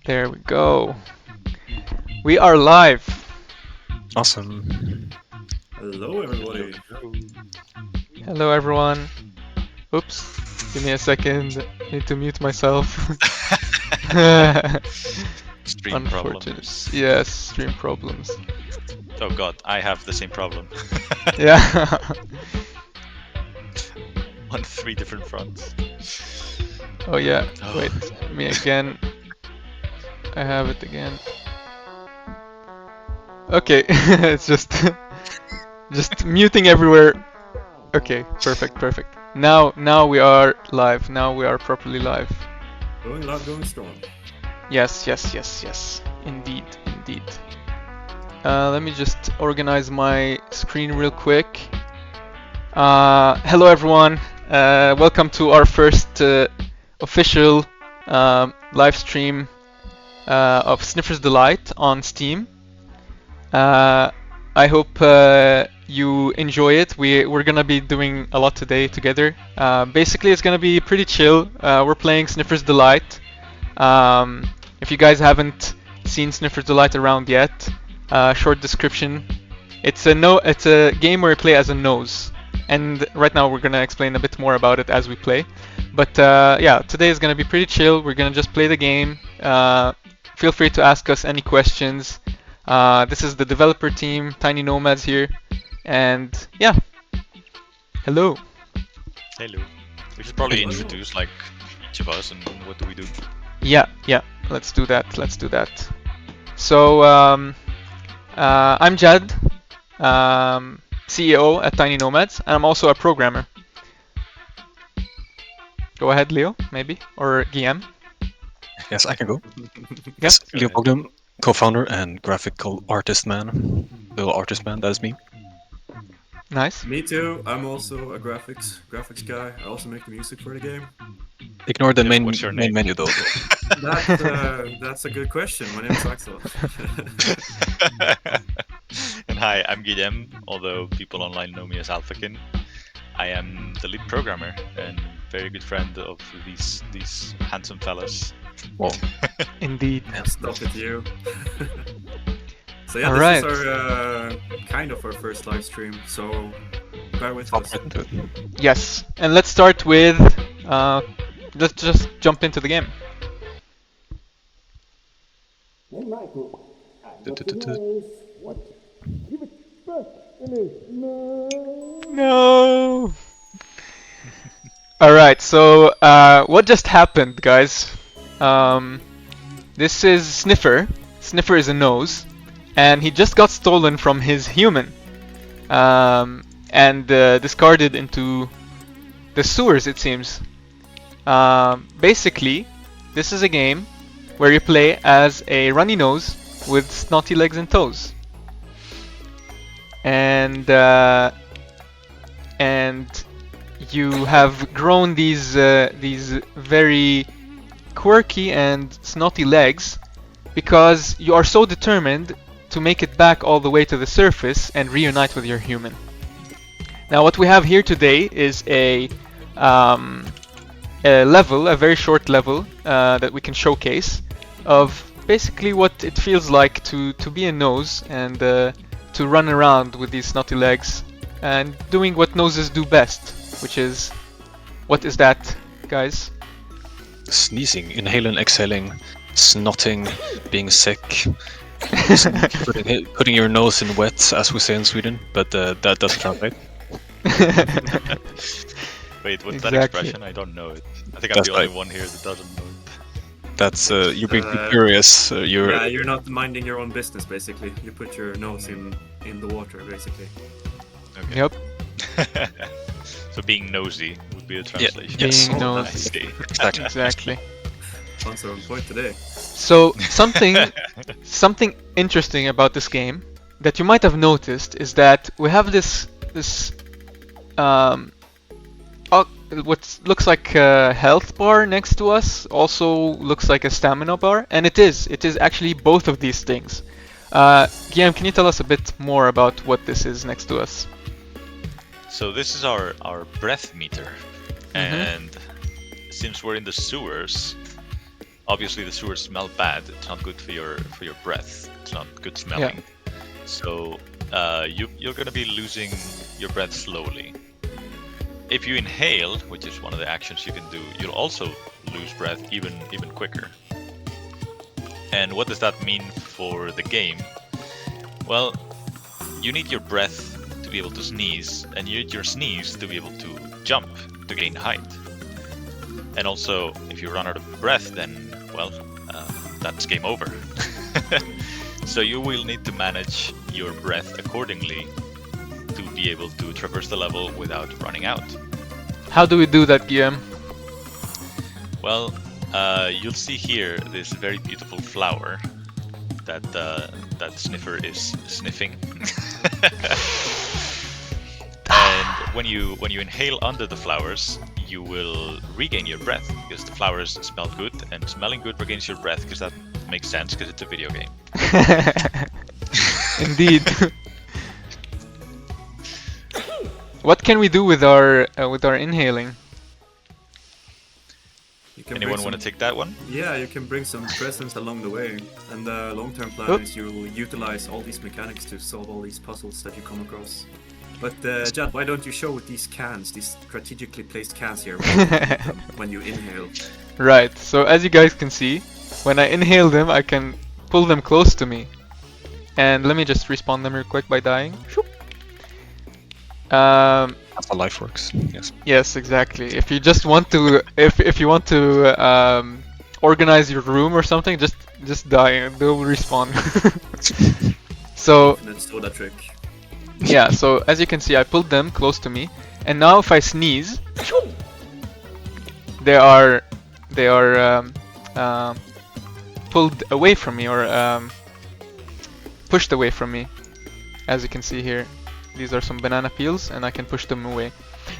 There we go. We are live. Awesome. Hello, everybody. Hello, everyone. Oops. Give me a second. Need to mute myself. Stream problems. Yes, stream problems. Oh god, I have the same problem. Yeah. On 3 different fronts. Oh yeah. Oh. Wait. Me again. I have it again. Okay. It's just muting everywhere. Okay. Perfect. Now we are live. Now we are properly live. Going loud, going strong. Yes. Indeed. Let me just organize my screen real quick. Hello everyone. Welcome to our first official live stream of Sniffer's Delight on Steam. I hope you enjoy it. We're gonna be doing a lot today together. Basically, it's gonna be pretty chill. We're playing Sniffer's Delight. If you guys haven't seen Sniffer's Delight around yet, short description: it's a game where you play as a nose, and right now we're gonna explain a bit more about it as we play. But yeah, today is gonna be pretty chill. We're gonna just play the game. Feel free to ask us any questions. This is the developer team, Tiny Nomads here, and yeah. Hello. Hello. We should probably introduce like each of us and what do we do. Yeah. Let's do that. So I'm Jad, CEO at Tiny Nomads, and I'm also a programmer. Go ahead, Leo, maybe, or GM. Yes, I can go. Yes, Leo Bogdan, co-founder and graphical artist man. Little artist man, that is me. Nice. Me too. I'm also a graphics guy. I also make the music for the game. Ignore the main What's your name? menu though. That's a good question. My name is Axel. And hi, I'm Guillem, although people online know me as Alphakin. I am the lead programmer and very good friend of these handsome fellas. Well, Indeed. Stop it, you. So yeah, Alright. this is our kind of our first live stream. So bear with hop us. right into it. Yes, and let's start with. Let's just jump into the game. No. All right. So what just happened, guys? This is Sniffer. Sniffer is a nose, and he just got stolen from his human, and discarded into the sewers. It seems. Basically, this is a game where you play as a runny nose with snotty legs and toes, and you have grown these very quirky and snotty legs because you are so determined to make it back all the way to the surface and reunite with your human. Now, what we have here today is a level, a very short level that we can showcase of basically what it feels like to be a nose and to run around with these snotty legs and doing what noses do best, which is, what is that, guys? Sneezing, inhaling, exhaling, snotting, being sick, putting your nose in wet, as we say in Sweden, but that doesn't translate. Wait, what's Exactly. that expression? I don't know it. I think I'm That's the only right. one here that doesn't know it. That's you're being curious. Yeah, you're not minding your own business. Basically, you put your nose in the water. Basically. Okay. Yep. So being nosy would be a translation. yes. Being Oh, nosy. I see. Exactly. Exactly. Answer on point today. So something interesting about this game that you might have noticed is that we have this what looks like a health bar next to us also looks like a stamina bar, and it is actually both of these things. Guillaume, can you tell us a bit more about what this is next to us? So this is our breath meter, and since we're in the sewers, obviously the sewers smell bad. It's not good for your breath. It's not good smelling. So you're gonna be losing your breath slowly. If you inhale, which is one of the actions you can do, you'll also lose breath even quicker. And what does that mean for the game? Well, you need your breath to be able to sneeze, and you need your sneeze to be able to jump, to gain height. And also, if you run out of breath, then, well, that's game over. So you will need to manage your breath accordingly to be able to traverse the level without running out. How do we do that, GM? Well, you'll see here this very beautiful flower that Sniffer is sniffing. And when you inhale under the flowers, you will regain your breath because the flowers smell good, and smelling good regains your breath because that makes sense because it's a video game. Indeed. What can we do with our inhaling? You can Anyone bring want to some- take that one? Yeah, you can bring some presents along the way, and the long-term plan is you'll utilize all these mechanics to solve all these puzzles that you come across. But Jad, why don't you show with these cans, these strategically placed cans here, when you inhale? Right, so as you guys can see, when I inhale them, I can pull them close to me. And let me just respawn them real quick by dying. Shoop. That's how life works. Yes. Yes, exactly. If you just want to, if you want to organize your room or something, just die and they'll respawn. So Infinite soda trick. yeah, so as you can see, I pulled them close to me, and now if I sneeze, they are pulled away from me or pushed away from me. As you can see here, these are some banana peels, and I can push them away.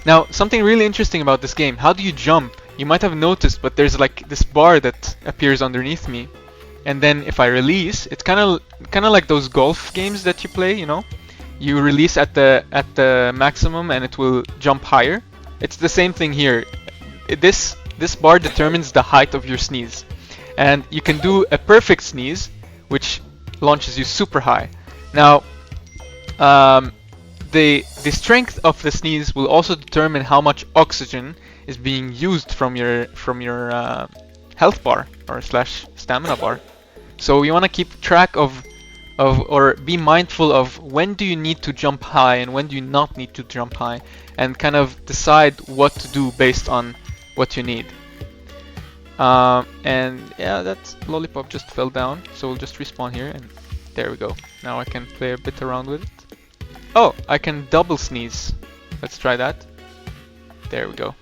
Now, something really interesting about this game: how do you jump? You might have noticed, but there's like this bar that appears underneath me, and then if I release, it's kind of like those golf games that you play, you know. You release at the maximum and it will jump higher. It's the same thing here. This bar determines the height of your sneeze, and you can do a perfect sneeze, which launches you super high. Now, the strength of the sneeze will also determine how much oxygen is being used from your health bar or slash stamina bar. So you want to keep track of or be mindful of when do you need to jump high and when do you not need to jump high, and kind of decide what to do based on what you need. And yeah, that lollipop just fell down, so we'll just respawn here, and there we go. Now I can play a bit around with it. Oh, I can double sneeze. Let's try that. There we go.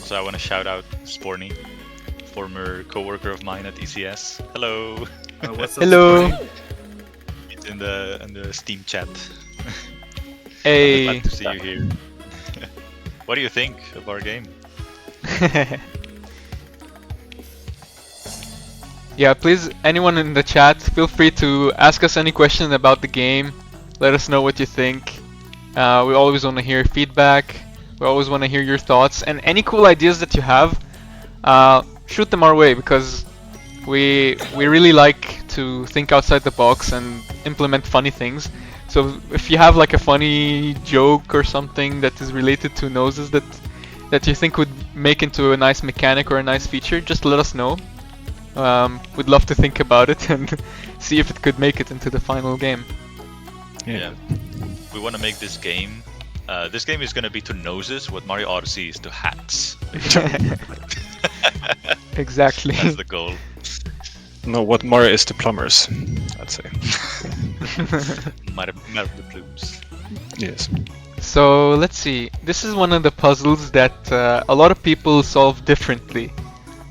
So I want to shout out Sporny, former co-worker of mine at ECS. Hello. What's up, Hello. Sporty? It's in the Steam chat. Hey. Glad to see you here. What do you think of our game? Yeah, please, anyone in the chat, feel free to ask us any questions about the game. Let us know what you think. We always want to hear feedback. We always want to hear your thoughts, and any cool ideas that you have, shoot them our way, because we really like to think outside the box and implement funny things. So if you have like a funny joke or something that is related to noses that you think would make into a nice mechanic or a nice feature, just let us know. We'd love to think about it and see if it could make it into the final game. Yeah. We want to make this game. This game is going to be to noses what Mario Odyssey is to hats. Exactly. That's the goal. No, what Mario is to plumbers, I'd say. Mario the plumes. Yes. So let's see. This is one of the puzzles that a lot of people solve differently.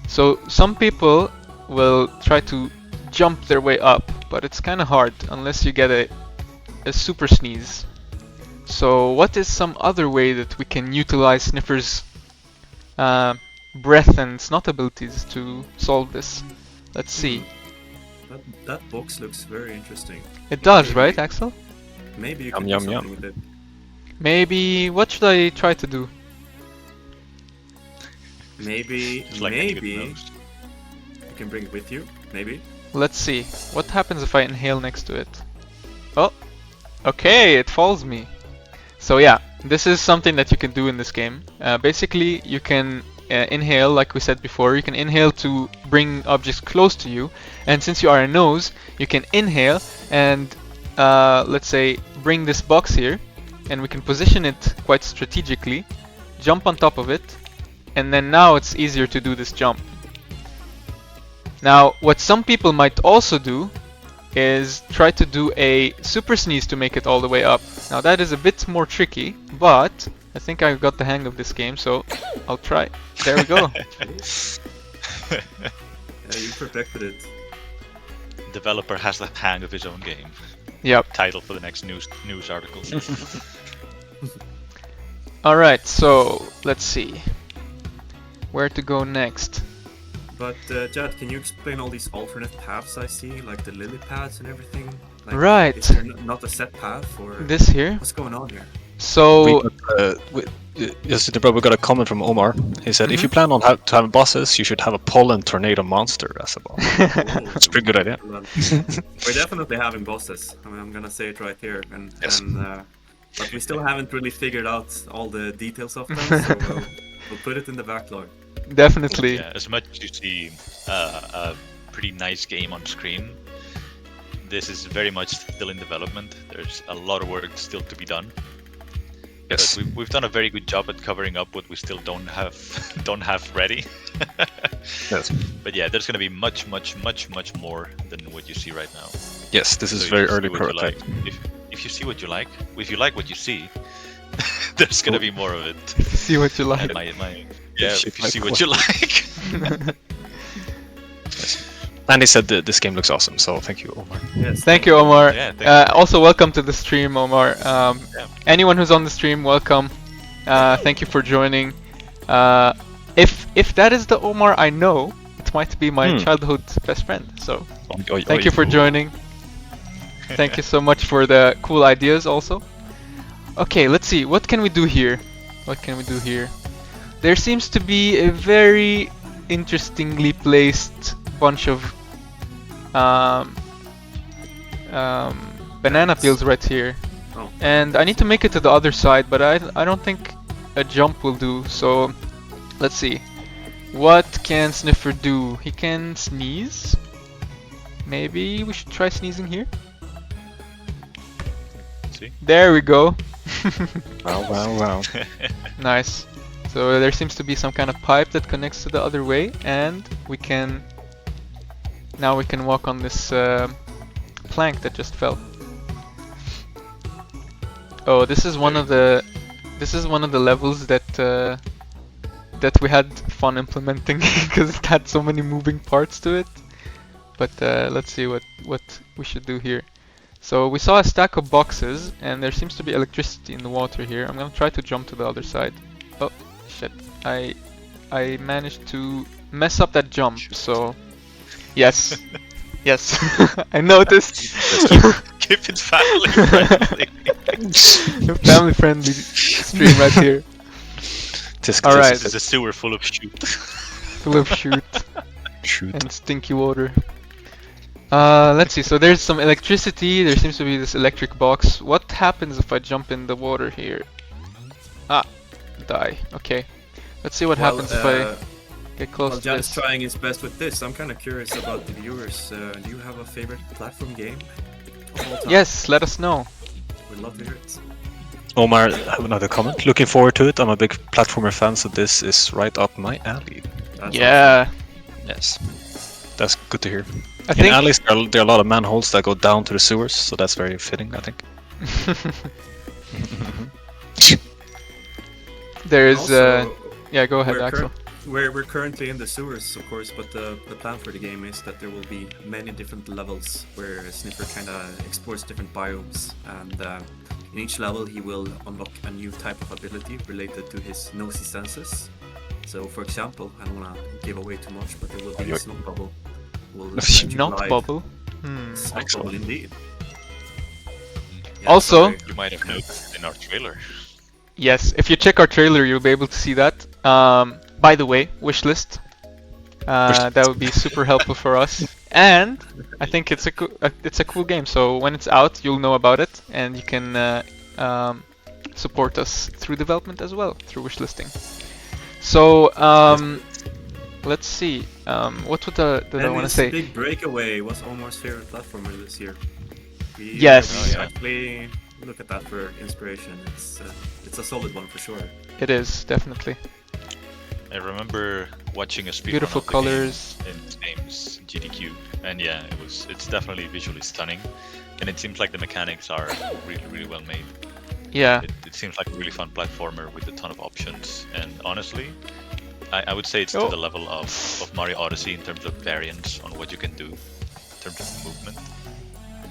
So some people will try to jump their way up, but it's kind of hard unless you get a super sneeze. So what is some other way that we can utilize Sniffer's breath and snot abilities to solve this? Let's see. That box looks very interesting. It does, right, Axel? Maybe you Yum, can yum, do something yum. with it. Maybe, what should I try to do? Maybe, Just like any good maybe nose. you can bring it with you. Maybe. Let's see. What happens if I inhale next to it? Oh, okay, it follows me. So yeah, this is something that you can do in this game. Basically, you can inhale, like we said before. You can inhale to bring objects close to you, and since you are a nose, you can inhale and let's say bring this box here, and we can position it quite strategically, jump on top of it, and then now it's easier to do this jump. Now, what some people might also do is try to do a super sneeze to make it all the way up. Now that is a bit more tricky, but I think I've got the hang of this game, so I'll try. There we go. You perfected it. Developer has the hang of his own game. Yep. Title for the next news article. Alright, so let's see. Where to go next? But Jad, can you explain all these alternate paths I see, like the lily pads and everything? Like, Right. Is there not a set path, or This here. what's going on here? So Yesterday, bro, we got a comment from Omar. He said, if you plan on to have bosses, you should have a pollen tornado monster as a boss. That's a pretty good idea. Well, we're definitely having bosses. I mean, I'm gonna say it right here, Yes. but we still haven't really figured out all the details of them, so we'll put it in the backlog. definitely. Yeah, as much as you see a pretty nice game on screen, this is very much still in development. There's a lot of work still to be done. Yes. But we've done a very good job at covering up what we still don't have ready. Yes. But yeah, there's gonna be much more than what you see right now. Yes, this is So you very just early see what you prototype. like. If you see what you like, if you like what you see, there's gonna be more of it. See what you like. And yeah, if you see what you like. And he said that this game looks awesome, so thank you, Omar. Yes. Thank you, Omar. Yeah, thank Also, welcome to the stream, Omar. Anyone who's on the stream, welcome. Thank you for joining. If that is the Omar I know, it might be my childhood best friend. So thank you for joining. Thank you so much for the cool ideas also. Okay, let's see. What can we do here? What can we do here? There seems to be a very interestingly placed bunch of banana peels right here. Oh. And I need to make it to the other side, but I don't think a jump will do. So let's see. What can Sniffer do? He can sneeze. Maybe we should try sneezing here. See? There we go. Wow. Nice. So there seems to be some kind of pipe that connects to the other way, and we can now we can walk on this plank that just fell. Oh, this is one of the levels that that we had fun implementing because it had so many moving parts to it. But let's see what we should do here. So we saw a stack of boxes, and there seems to be electricity in the water here. I'm gonna try to jump to the other side. Oh shit! I managed to mess up that jump. So yes, yes, I noticed. Keep it family friendly. Family friendly stream right here. Alright. This is a sewer full of shoot. Full of shoot Shoot. and stinky water. Let's see. So there's some electricity. There seems to be this electric box. What happens if I jump in the water here? Ah, die. Okay. Let's see what happens if I get close Well, to Jad is this. trying his best with this. I'm kind of curious about the viewers. Do you have a favorite platform game of all time? Yes, let us know. We'd love to hear it. Omar, I have another comment. Looking forward to it. I'm a big platformer fan, so this is right up my alley. That's Yeah, Yes. That's good to hear. I In think alleys, there are a lot of manholes that go down to the sewers, so that's very fitting, I think. there is. Also, Yeah, go ahead, we're Axel. We're currently in the sewers, of course, but the plan for the game is that there will be many different levels where Sniffer kind of explores different biomes, and in each level he will unlock a new type of ability related to his nosy senses. So, for example, I don't want to give away too much, but there will be a snow bubble. Will let you Not glide. bubble. Snow bubble, indeed. Yeah, Also- sorry. You might have noticed in our trailer. Yes, if you check our trailer, you'll be able to see that. by the way, wishlist. That would be super helpful for us. And I think it's a cool game. So when it's out, you'll know about it, and you can support us through development as well through wishlisting. So let's see. What did I want to say? Big Breakaway was Omar's favorite platformer this year. Yes. We actually look at that for inspiration. It's a solid one for sure. It is definitely. I remember watching a speedrun Beautiful of the colors. game in James GDQ, and yeah, it's definitely visually stunning, and it seems like the mechanics are really well made. Yeah. It seems like a really fun platformer with a ton of options, and honestly, I would say it's to the level of Mario Odyssey in terms of variance on what you can do in terms of movement,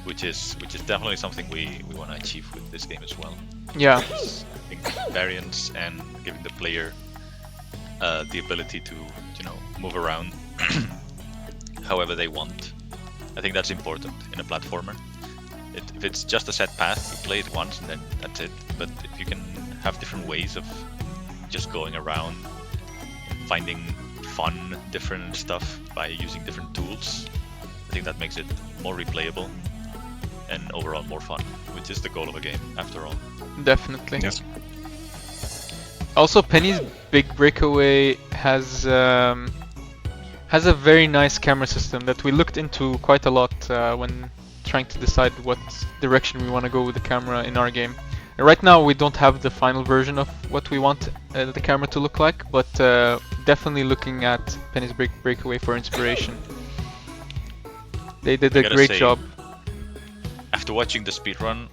which is definitely something we want to achieve with this game as well. Yeah. I think variance and giving the player the ability to, move around however they want. I think that's important in a platformer. If it's just a set path, you play it once and then that's it. But if you can have different ways of just going around, finding fun, different stuff by using different tools, I think that makes it more replayable and overall more fun, which is the goal of a game after all. Definitely. Yes. Also, Penny's Big Breakaway has a very nice camera system that we looked into quite a lot when trying to decide what direction we want to go with the camera in our game. And right now we don't have the final version of what we want the camera to look like, but definitely looking at Penny's Big Breakaway for inspiration. They did a great job. After watching the speedrun,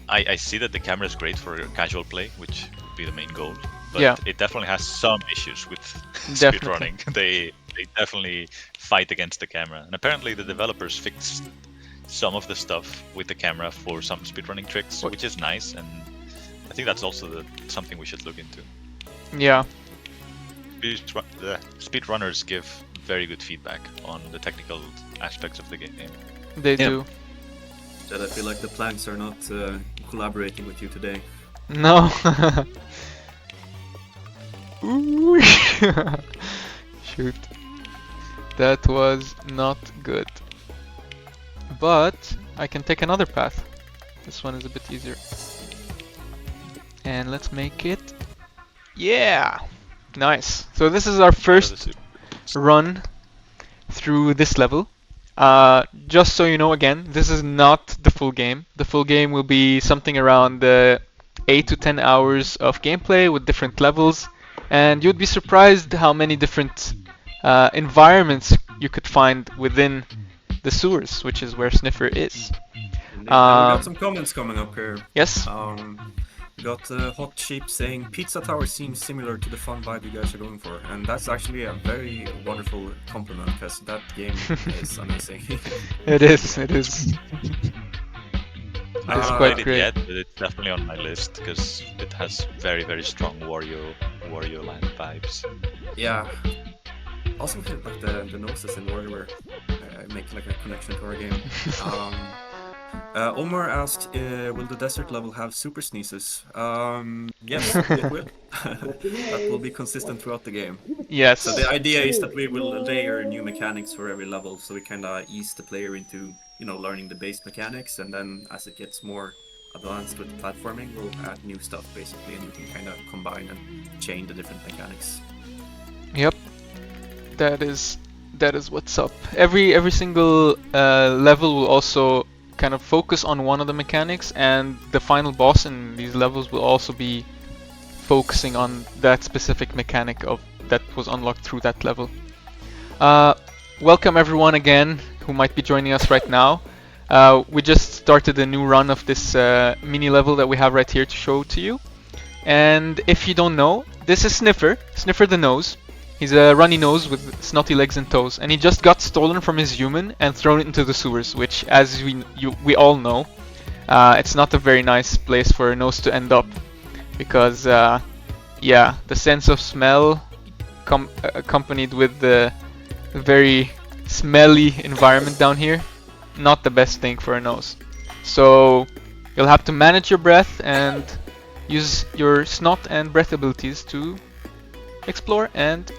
I see that the camera is great for casual play, which would be the main goal. But it definitely has some issues with speedrunning. They definitely fight against the camera. And apparently the developers fixed some of the stuff with the camera for some speedrunning tricks, which is nice. And I think that's also something we should look into. Yeah. The speedrunners give very good feedback on the technical aspects of the game. They do. That I feel like the planks are not collaborating with you today. No. Ooh. Shoot. That was not good. But I can take another path. This one is a bit easier. And let's make it. Yeah! Nice. So this is our first run through this level. Just so you know, again, this is not the full game. The full game will be something around 8 to 10 hours of gameplay with different levels, and you'd be surprised how many different environments you could find within the sewers, which is where Sniffer is. We got some comments coming up here. Yes. We got Hot Sheep saying Pizza Tower seems similar to the fun vibe you guys are going for, and that's actually a very wonderful compliment because that game is amazing. It is. It is. I haven't played it yet, but it's definitely on my list because it has very strong Wario Land vibes. Yeah. Also, like the noses in Wario make like a connection to our game. Omar asked, will the desert level have super sneezes? Yes, it will. That will be consistent throughout the game. Yes. So the idea is that we will layer new mechanics for every level, so we kind of ease the player into, learning the base mechanics, and then as it gets more advanced with platforming, we'll add new stuff basically, and you can kind of combine and chain the different mechanics. Yep. That is what's up. Every single level will also kind of focus on one of the mechanics, and the final boss in these levels will also be focusing on that specific mechanic that was unlocked through that level. Welcome everyone again who might be joining us right now. We just started a new run of this mini level that we have right here to show to you. And if you don't know, this is Sniffer the nose. He's a runny nose with snotty legs and toes, and he just got stolen from his human and thrown into the sewers, which, as we all know, it's not a very nice place for a nose to end up, because the sense of smell accompanied with the very smelly environment down here, not the best thing for a nose. So you'll have to manage your breath and use your snot and breath abilities to explore and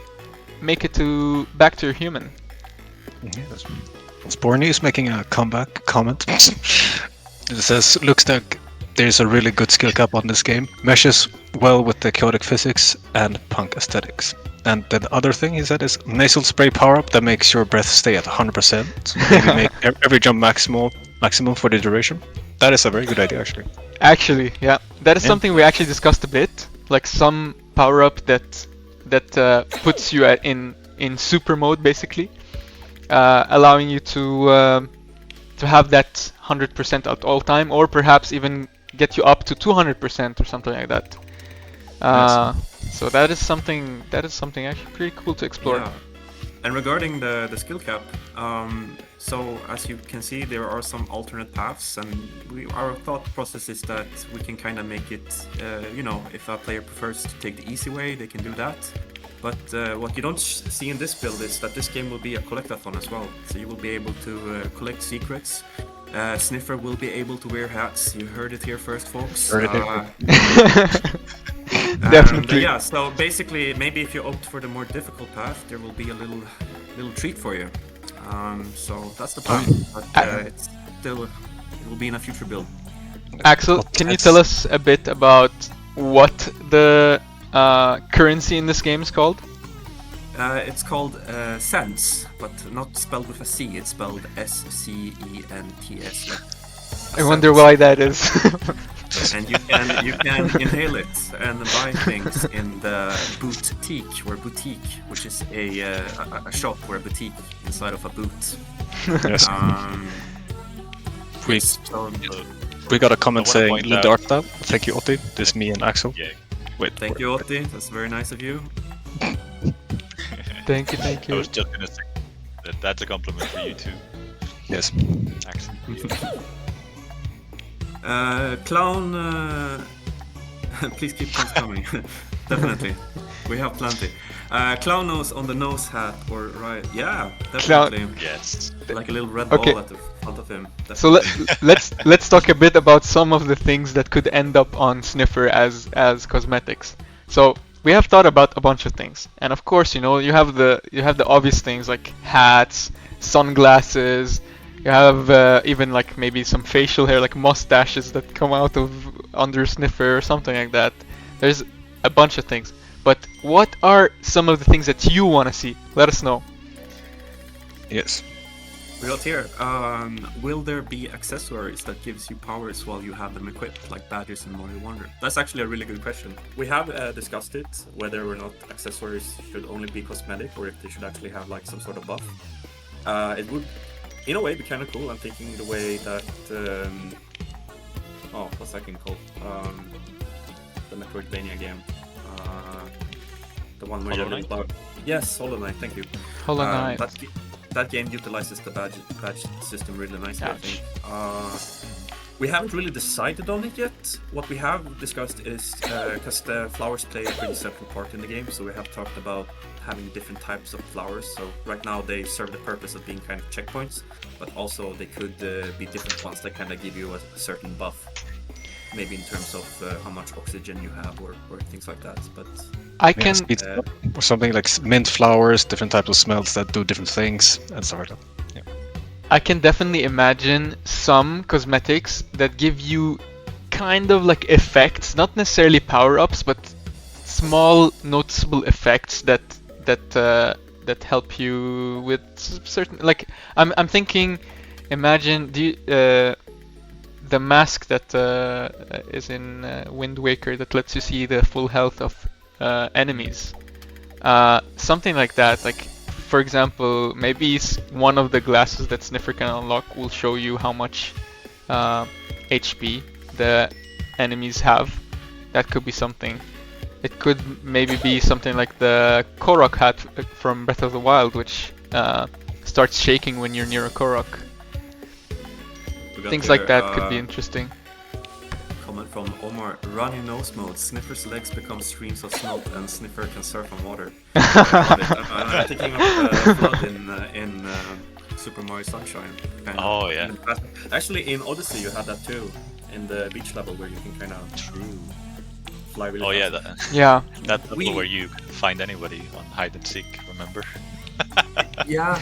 make it back to your human. Yes. Sporny is making a comeback comment. It says, looks like there's a really good skill cap on this game. Meshes well with the chaotic physics and punk aesthetics. And the other thing he said is nasal spray power-up that makes your breath stay at 100%. Maybe make every jump maximum for the duration. That is a very good idea, actually. Actually, yeah, that is something we actually discussed a bit. Like some power up that puts you in super mode, basically, allowing you to have that 100% at all time, or perhaps even get you up to 200% or something like that. So that is something actually pretty cool to explore. Yeah. And regarding the skill cap, so as you can see, there are some alternate paths, and our thought process is that we can kind of make it, if a player prefers to take the easy way, they can do that. But what you don't see in this build is that this game will be a collectathon as well. So you will be able to collect secrets. Sniffer will be able to wear hats. You heard it here first, folks. Definitely. Yeah, so basically, maybe if you opt for the more difficult path, there will be a little treat for you. So that's the plan. But it will be in a future build. Axel, can you tell us a bit about what the currency in this game is called? It's called cents, but not spelled with a C. It's spelled SCENTS. I wonder why that is. And you can inhale it and buy things in the boutique, which is a shop or a boutique inside of a boot. Yes. So, We got a comment I wanna saying point "Little out- Dark Thou." Thank you, Otti. This is me and Axel. Yeah. Wait. thank you, Otti. That's very nice of you. Thank you. I was just gonna say that's a compliment for you too, Yes. Axel. Clown, please keep things coming. Definitely, we have plenty. Clown nose on the nose hat, or right? Yeah, definitely. Yes. Like a little red Okay. ball at the front of him. So let's talk a bit about some of the things that could end up on Sniffer as cosmetics. So we have thought about a bunch of things, and of course, you have the obvious things like hats, sunglasses. You have even like maybe some facial hair, like mustaches that come out of under Sniffer or something like that. There's a bunch of things. But what are some of the things that you want to see? Let us know. Yes. We got here. Will there be accessories that gives you powers while you have them equipped, like badges in Mario Wonder? That's actually a really good question. We have discussed it, whether or not accessories should only be cosmetic, or if they should actually have like some sort of buff. It would, in a way, be kind of cool. I'm thinking the way that what's that game called? The Metroidvania game. The one where Hollow you're Knight? about. Yes, Hollow Knight. Thank you. Hollow Knight. That game utilizes the badge system really nicely, I Ouch. think. We haven't really decided on it yet. What we have discussed is because the flowers play a pretty central part in the game, so we have talked about having different types of flowers. So right now they serve the purpose of being kind of checkpoints, but also they could be different ones that kind of give you a certain buff, maybe in terms of how much oxygen you have or things like that. But I can Or something like mint flowers, different types of smells that do different things, and stuff like that. I can definitely imagine some cosmetics that give you kind of like effects, not necessarily power-ups, but small noticeable effects that help you with certain. Like I'm thinking, imagine the mask that is in Wind Waker that lets you see the full health of enemies. Something like that, like. For example, maybe one of the glasses that Sniffer can unlock will show you how much HP the enemies have. That could be something. It could maybe be something like the Korok hat from Breath of the Wild, which starts shaking when you're near a Korok. Things like that could be interesting. Comment from Omar: runny nose mode. Sniffer's legs become streams of snow, and Sniffer can surf on water. I'm thinking of Flood in Super Mario Sunshine. Kinda. Oh, yeah. Actually, in Odyssey you had that too, in the beach level where you can kind of fly really Oh yeah, fast. Yeah. that level We- where you find anybody on hide and seek. Remember? Yeah,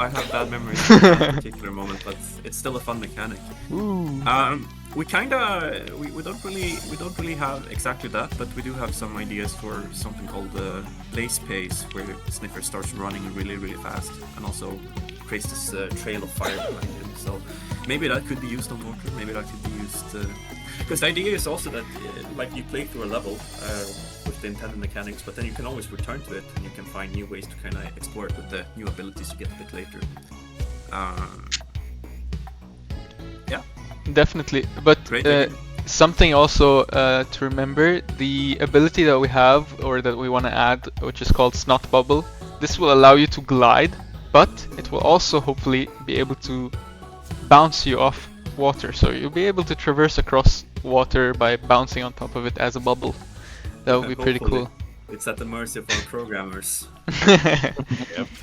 I have bad memories of that particular moment, but it's still a fun mechanic. Ooh. We don't really have exactly that, but we do have some ideas for something called blaze pace, where Sniffer starts running really fast and also creates this trail of fire behind him. So maybe that could be used on water. Maybe that could be used because the idea is also that like you play through a level with the intended mechanics, but then you can always return to it and you can find new ways to kind of explore it with the new abilities you get a bit later. Yeah. Definitely. But Great idea. something also to remember, the ability that we have or that we want to add, which is called Snot Bubble, this will allow you to glide, but it will also hopefully be able to bounce you off water. So you'll be able to traverse across water by bouncing on top of it as a bubble. That would be pretty Hopefully. cool. It's at the mercy of our programmers.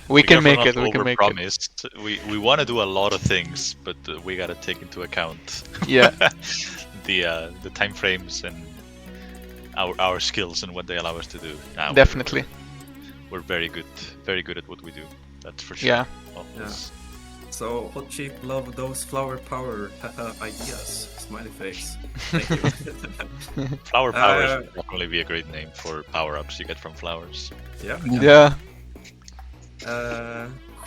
We can Careful make not it. to We can make it. overpromise. We want to do a lot of things, but we gotta take into account Yeah. the time frames and our skills and what they allow us to do. Now Definitely. we're very good at what we do. That's for sure. Yeah. Always. So, Hot Sheep, love those flower power ideas. Smiley face. Thank you. Flower powers would definitely be a great name for power-ups you get from flowers. Yeah. Yeah.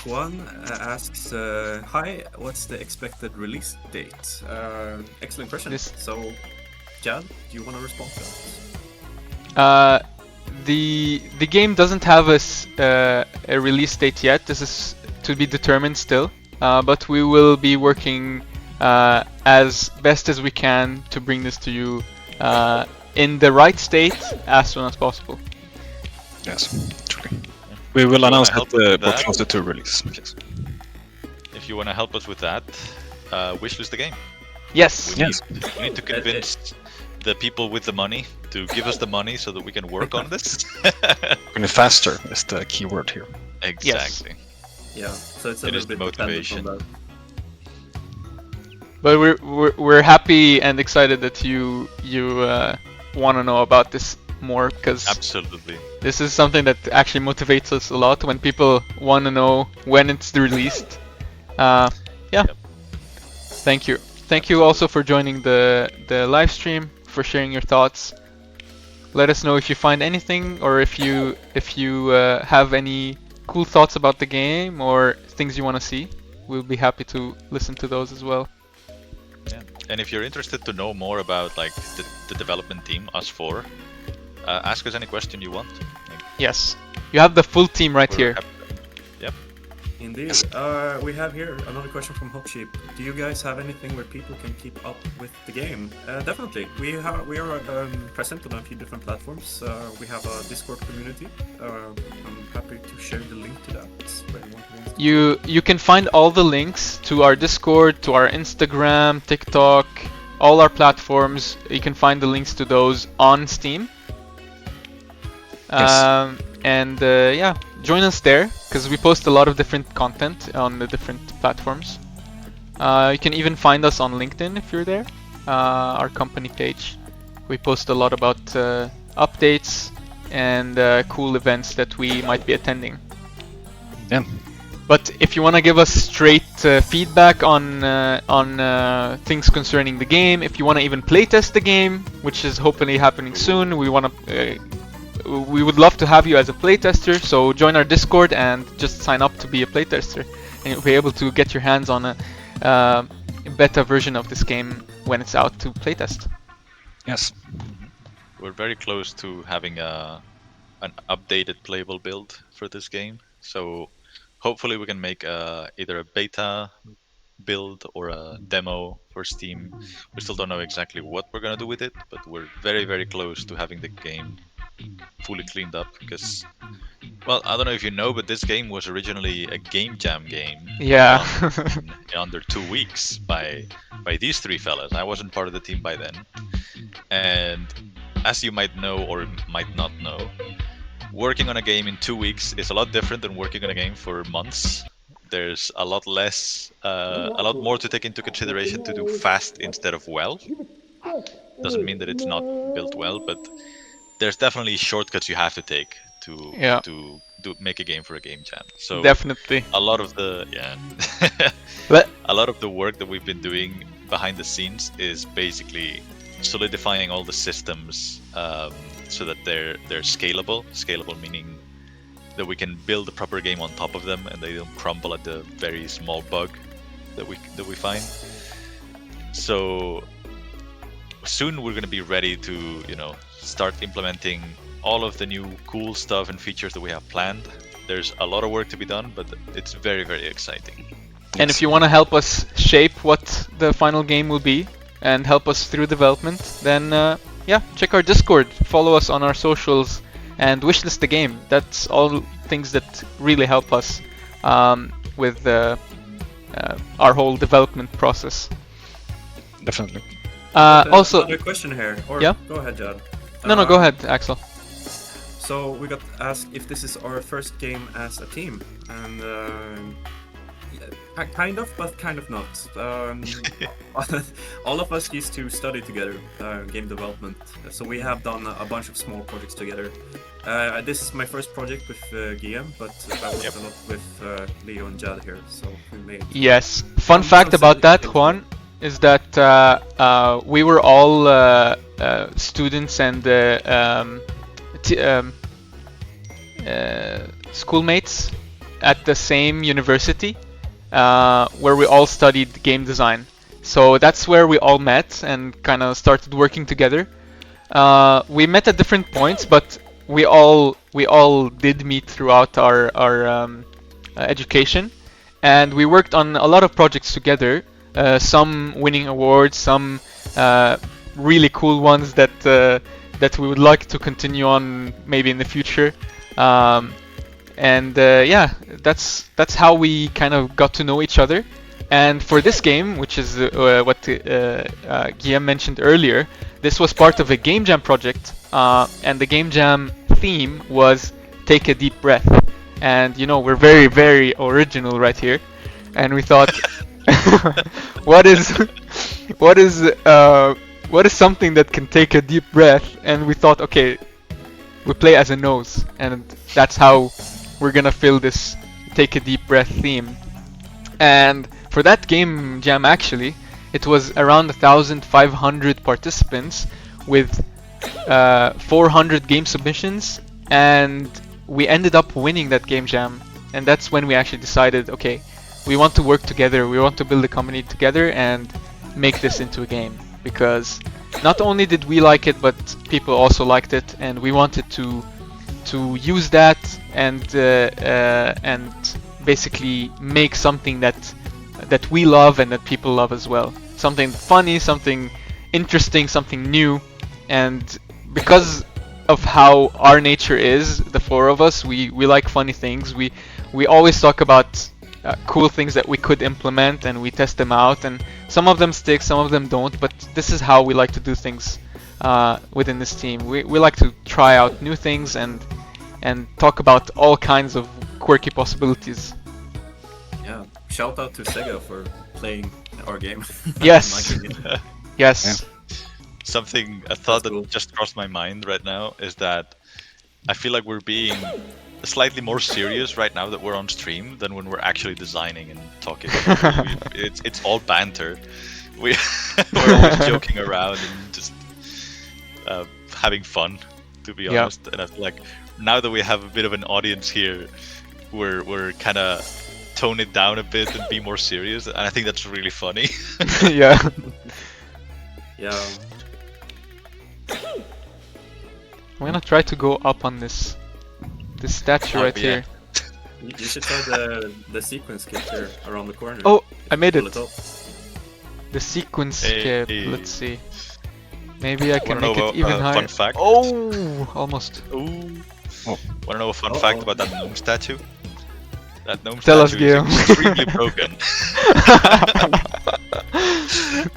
Juan asks, hi, what's the expected release date? Excellent question. This- So, Jad, do you want to respond to that? The game doesn't have a release date yet. This is to be determined still. But we will be working as best as we can to bring this to you in the right state as soon as possible. Yes, truly. We will wanna announce help that with we're that? closer to release. Yes. If you want to help us with that, wishlist the game. Yes. Yes. We need to convince the people with the money to give us the money so that we can work on this. Going faster is the key word here. Exactly. Yeah, so it's a It little is the bit dependent on motivation. that. But we're happy and excited that you want to know about this more, because Absolutely. this is something that actually motivates us a lot when people want to know when it's released. Yeah. Yep. Thank you. Thank you also for joining the live stream, for sharing your thoughts. Let us know if you find anything, or if you have any cool thoughts about the game or things you want to see. We'll be happy to listen to those as well. Yeah. And if you're interested to know more about like the development team, us four, ask us any question you want. Like, Yes. You have the full team right we're here. happy- Yep. Indeed. We have here another question from Hot Sheep. Do you guys have anything where people can keep up with the game? Definitely. We are present on a few different platforms. We have a Discord community. I'm happy to share the link to that. Where anyone wants to- You can find all the links to our Discord, to our Instagram, TikTok, all our platforms. You can find the links to those on Steam. Yes. And yeah, join us there, because we post a lot of different content on the different platforms. You can even find us on LinkedIn if you're there, our company page. We post a lot about updates and cool events that we might be attending. Yeah. But if you want to give us straight feedback on things concerning the game, if you want to even playtest the game, which is hopefully happening soon, we would love to have you as a playtester. So join our Discord and just sign up to be a playtester, and you'll be able to get your hands on a beta version of this game when it's out to playtest. Yes. We're very close to having an updated playable build for this game. So hopefully we can make either a beta build or a demo for Steam. We still don't know exactly what we're gonna do with it, but we're very close to having the game fully cleaned up. Because, well, I don't know if you know, but this game was originally a game jam game. Yeah. In under 2 weeks by these three fellas. I wasn't part of the team by then, and as you might know or might not know, working on a game in 2 weeks is a lot different than working on a game for months. There's a lot less, a lot more to take into consideration to do fast instead of well. doesn't mean that it's not built well, but there's definitely shortcuts you have to take to Yeah. make a game for a game jam. So Definitely. a lot of the But a lot of the work that we've been doing behind the scenes is basically solidifying all the systems so that they're scalable. Scalable meaning that we can build a proper game on top of them and they don't crumble at the very small bug that we find. So soon we're going to be ready to, you know, start implementing all of the new cool stuff and features that we have planned. There's a lot of work to be done, but it's very, very exciting. and if you want to help us shape what the final game will be and help us through development, then yeah, check our Discord, follow us on our socials, and wishlist the game. That's all things that really help us with our whole development process. Definitely. Also, another question here. Or Yeah? go ahead, Jad. no, go ahead, Axel. So we got asked if this is our first game as a team, and yeah, kind of, but kind of not. All of us used to study together, game development. So we have done a bunch of small projects together. This is my first project with GM, but I worked a lot with Leo and Jad here, so we made. Yes. Fun fact about that, Juan, is that we were all students and schoolmates at the same university where we all studied game design. So that's where we all met and kind of started working together. We met at different points, but we all did meet throughout our education, and we worked on a lot of projects together. Some winning awards, some really cool ones that we would like to continue on maybe in the future. Yeah, that's how we kind of got to know each other. And for this game, which is what Guillaume mentioned earlier, this was part of a game jam project, and the game jam theme was "Take a Deep Breath." And you know, we're very, very original right here, and we thought, what is something that can take a deep breath? And we thought, okay, we play as a nose, and that's how we're gonna fill this "Take a Deep Breath" theme. And for that game jam, actually, it was around 1,500 participants with 400 game submissions, and we ended up winning that game jam. And that's when we actually decided, okay, we want to work together, we want to build a company together and make this into a game. Because not only did we like it, but people also liked it, and we wanted to use that and basically make something that we love and that people love as well. Something funny, something interesting, something new. And because of how our nature is, the four of us, we like funny things. We always talk about cool things that we could implement, and we test them out, and some of them stick, some of them don't, but this is how we like to do things within this team. We like to try out new things and talk about all kinds of quirky possibilities. Yeah, shout out to Sega for playing our game. Yes. Liking it. Yes. Something, a thought That's cool. that just crossed my mind right now is that I feel like we're being slightly more serious right now that we're on stream than when we're actually designing and talking. It's all banter. We're always joking around and just having fun, to be Yeah. honest. And I feel like now that we have a bit of an audience here, we're kind of tone it down a bit and be more serious. And I think that's really funny. Yeah. Yeah. I'm gonna try to go up on this statue Oh, right yeah. here. You should try the sequence kit here around the corner. Oh, I made Pull it. up. The sequence Hey. cap. Let's see. Maybe I can Wanna make know it even a higher. fun fact? Oh, almost. Ooh. Oh. Want to know a fun Uh-oh. fact about that gnome statue? That gnome Tell us, statue is Guillaume. extremely broken.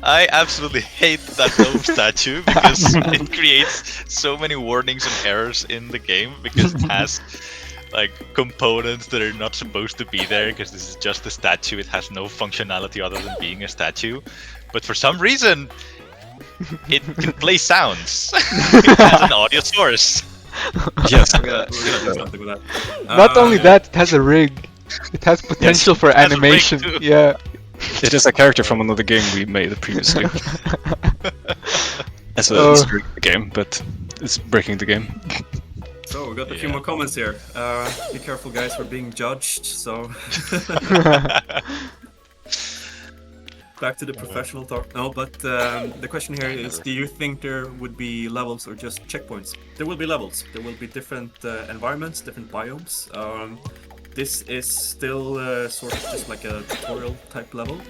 I absolutely hate that gnome statue because it creates so many warnings and errors in the game because it has like components that are not supposed to be there because this is just a statue. It has no functionality other than being a statue. But for some reason, It can play sounds. It has an audio source. Yes. We're gonna do something with that. Not only that, it has a rig. It has potential for it has a rig animation. too. Yeah. It is a character from another game we made previously. As a Oh. Easter egg game, but it's breaking the game. So we got a few Yeah. more comments here. Be careful, guys, we're being judged. So back to the professional talk. No, but the question here is: do you think there would be levels or just checkpoints? There will be levels. There will be different environments, different biomes. This is still sort of just like a tutorial type level.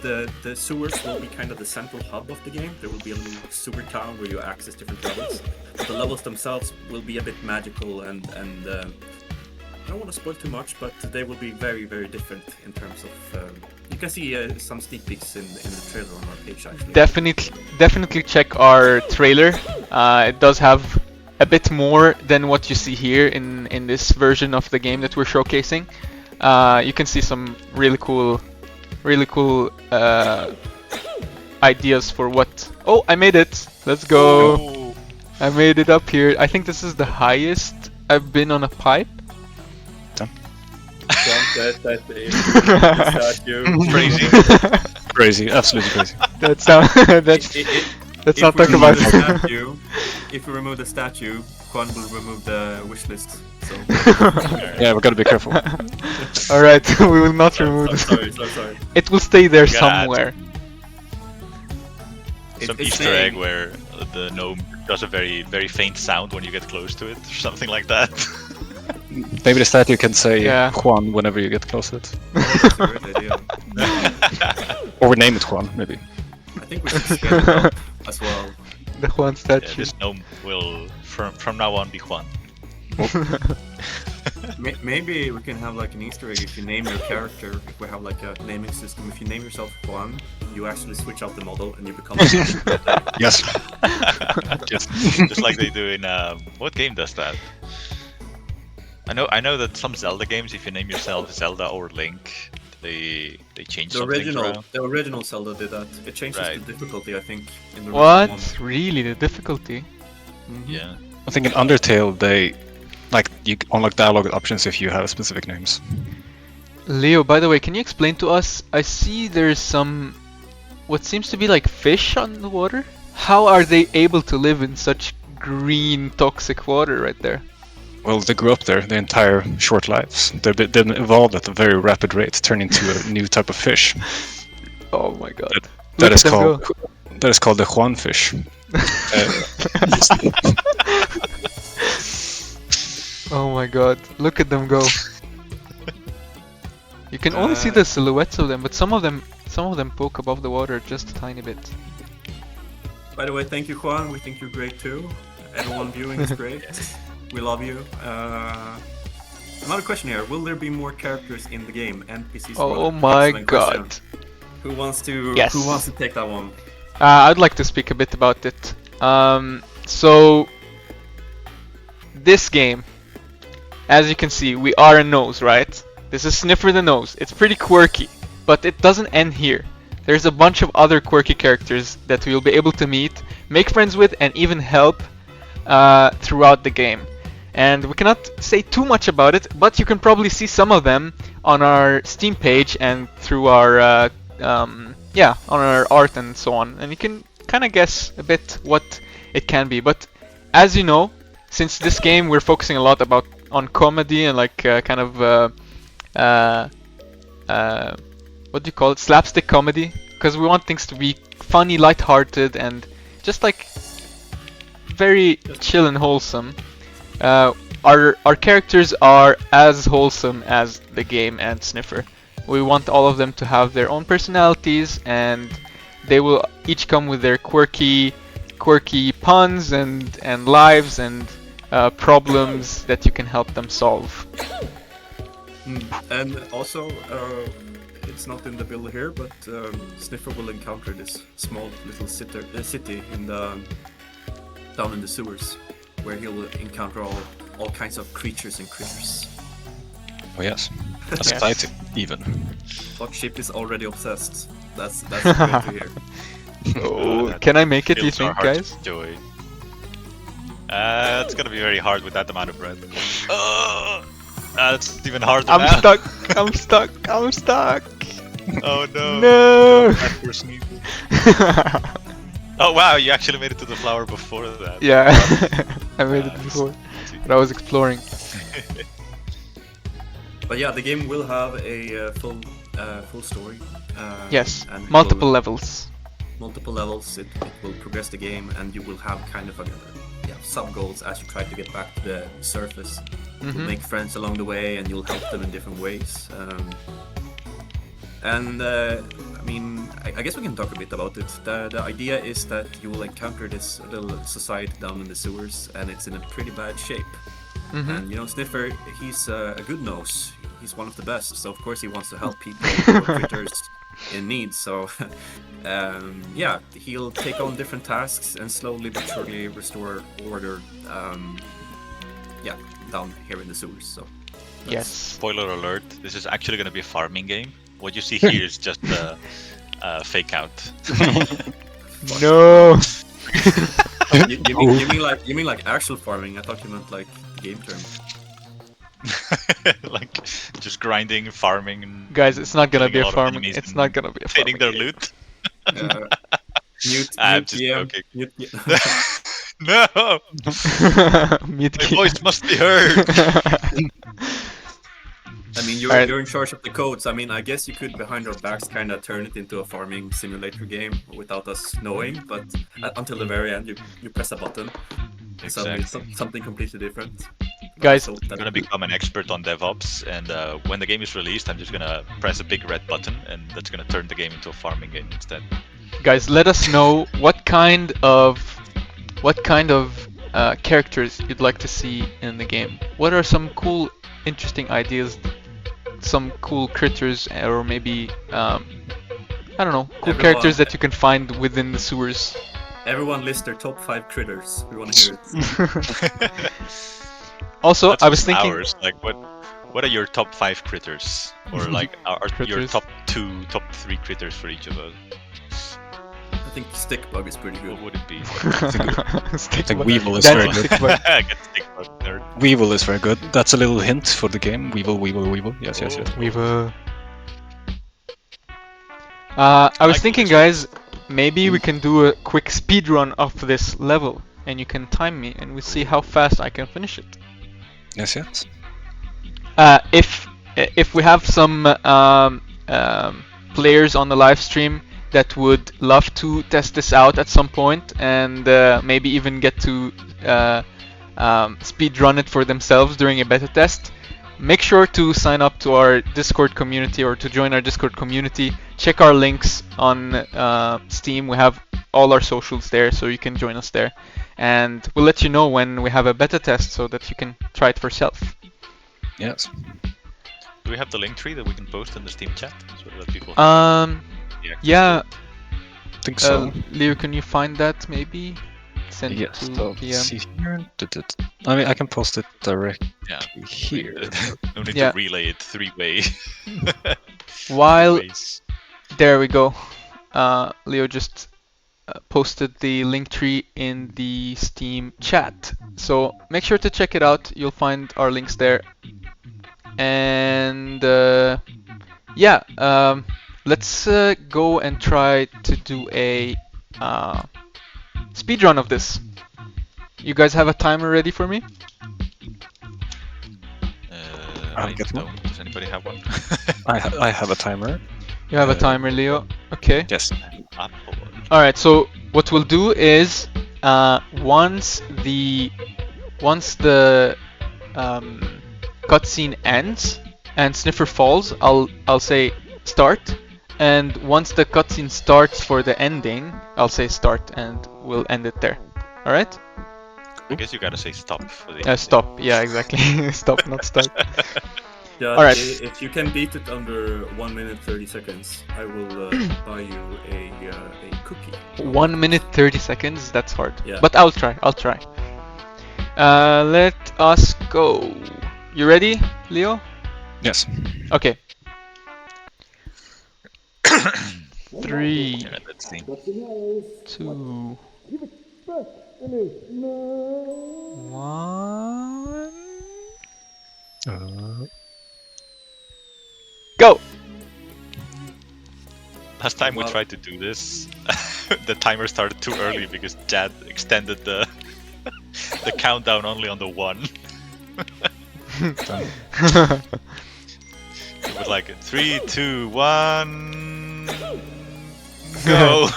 The sewers will be kind of the central hub of the game. There will be a little sewer town where you access different levels. But the levels themselves will be a bit magical and I don't want to spoil too much, but they will be very, very different in terms of. You can see some sneak peeks in the trailer on our page actually. Definitely check our trailer. It does have a bit more than what you see here in this version of the game that we're showcasing. You can see some really cool ideas for what. Oh, I made it! Let's go! Oh. I made it up here. I think this is the highest I've been on a pipe. Crazy. Crazy, absolutely crazy. Let's not talk about it. If we remove the statue, Juan will remove the wish list. So. Yeah, we gotta be careful. Alright, we will not remove this. Sorry. It will stay there God. somewhere. Some It's Easter saying- egg where the gnome does a very, very faint sound when you get close to it, or something like that. Maybe the statue can say Yeah. Juan whenever you get close to it. That's a great idea. Or we name it Juan, maybe. I think we should scale it up as well. The Juan Yeah, statue. this gnome will, from now on, be Juan. Maybe we can have like an Easter egg if you name your character. If we have like a naming system, if you name yourself Juan, you actually switch out the model and you become. Yes. Yes. Just like they do in what game does that? I know that some Zelda games, if you name yourself Zelda or Link, they change The some things original, around. the original Zelda did that. It changes Right. the difficulty, I think. In the What? original Really? The difficulty? one. Yeah. I think in Undertale they you unlock dialogue options if you have specific names. Leo, by the way, can you explain to us? I see there's some what seems to be like fish on the water. How are they able to live in such green toxic water right there? Well, they grew up there their entire short lives. They evolved at a very rapid rate, turn into a new type of fish. Oh my god. That Look is at them called go. that is called the Juan fish. Oh my god. Look at them go. You can only see the silhouettes of them, but some of them poke above the water just a tiny bit. By the way, thank you, Juan. We think you're great too. Everyone viewing is great. We love you. Another question here: will there be more characters in the game? NPCs. or Oh other? my Excellent question. god. Who wants to? Yes. Who wants to take that one? I'd like to speak a bit about it. So this game, as you can see, we are a nose, right? This is Sniffer the nose. It's pretty quirky, but it doesn't end here. There's a bunch of other quirky characters that we'll be able to meet, make friends with, and even help throughout the game. And we cannot say too much about it, but you can probably see some of them on our Steam page and through our on our art and so on. And you can kind of guess a bit what it can be. But as you know, since this game we're focusing a lot on comedy and like what do you call it? Slapstick comedy, because we want things to be funny, lighthearted, and just like very chill and wholesome. Our characters are as wholesome as the game and Sniffer. We want all of them to have their own personalities, and they will each come with their quirky puns and lives and problems that you can help them solve. And also, it's not in the build here, but Sniffer will encounter this small little city in down in the sewers, where he'll encounter all kinds of creatures and critters. Oh yes, a Yes. society even. Flagship is already obsessed. That's great to hear. Oh, can I make it, do you Hills are think, hard guys? to enjoy. It's gonna be very hard with that amount of bread. It's even harder I'm now. stuck. I'm stuck. I'm stuck. Oh no. No. That poor Sniffer. Oh wow, you actually made it to the flower before that. Yeah, I made it Nice. before, but I was exploring. But yeah, the game will have a full story. Yes, and it multiple will- levels. multiple levels. It will progress the game, and you will have kind of sub goals as you try to get back to the surface. You'll Mhm. make friends along the way, and you'll help them in different ways. I mean, I guess we can talk a bit about it. The idea is that you will encounter this little society down in the sewers, and it's in a pretty bad shape. Mhm. And you know, Sniffer, he's a good nose. He's one of the best, so of course he wants to help people or critters in need. So, yeah, he'll take on different tasks and slowly but surely restore order. Yeah, down here in the sewers. So, Yes. Spoiler alert, this is actually gonna be a farming game. What you see here is just a fake out. No. you mean like actual farming? I thought you meant like game term. Like just grinding, farming, and Guys, it's not gonna killing be a lot of farming. enemies It's and not gonna be a taking farming. their game. loot. Mute I'm just GM. joking. Mute. No, Mute my game. voice must be heard. I mean, Alright. you're in charge of the codes. I mean, I guess you could behind our backs kind of turn it into a farming simulator game without us knowing, but until the very end, you press a button. Suddenly, Exactly. something completely different. Guys, So I'm gonna become an expert on DevOps, and when the game is released, I'm just gonna press a big red button, and that's gonna turn the game into a farming game instead. guys, let us know what kind of characters you'd like to see in the game. What are some cool, interesting ideas? Some cool critters, or maybe I don't know, cool Everyone- characters that you can find within the sewers. everyone list their top 5 critters. We want to hear it. Also, That's I was just thinking. ours. Like, what are your top 5 critters, or like are your Critters. top 3 critters for each of us? I think stick bug is pretty good. What would it be? Stick think bug. Weevil is That's very a good. stick bug. Get stick bug nerd. Weevil is very good. That's a little hint for the game. Weevil, Weevil, Weevil. Yes, yes, yes. Weevil. I was like thinking, lizards. guys, maybe we can do a quick speed run of this level, and you can time me, and we see how fast I can finish it. Yes, yes. If we have some players on the live stream that would love to test this out at some point, and maybe even get to speed run it for themselves during a beta test, make sure to sign up to our Discord community or to join our Discord community. Check our links on Steam. We have all our socials there, so you can join us there. And we'll let you know when we have a beta test so that you can try it for yourself. Yes. Do we have the link tree that we can post in the Steam chat so that people? Yeah, I think so. Leo, can you find that maybe? Send it Yes. to So, PM. see here. I mean, I can post it directly Yeah. here. No need Yeah. to relay it 3-way. While ways. there we go, Leo just posted the link tree in the Steam chat. So make sure to check it out. You'll find our links there. And yeah, let's go and try to do a speedrun of this. You guys have a timer ready for me? I'll I get one. don't. Does anybody have one? I have a timer. You have a timer, Leo? Okay. Yes. Apple. Alright, so what we'll do is once the cutscene ends and Sniffer falls, I'll say start, and once the cutscene starts for the ending, I'll say start, and we'll end it there. Alright? I guess you gotta say stop for the. Stop. Yeah, exactly. Stop, not start. Yeah, Alright. if you can beat it under 1 minute 30 seconds, I will buy you a cookie. 1 minute 30 seconds. That's hard. Yeah. But I'll try. Let us go. You ready, Leo? Yes. Okay. 3, Alright, let's see. 2, 1. Go! Last time we Well- tried to do this, the timer started too early because Jad extended the the countdown only on the 1. It was like 3, 2, 1, go.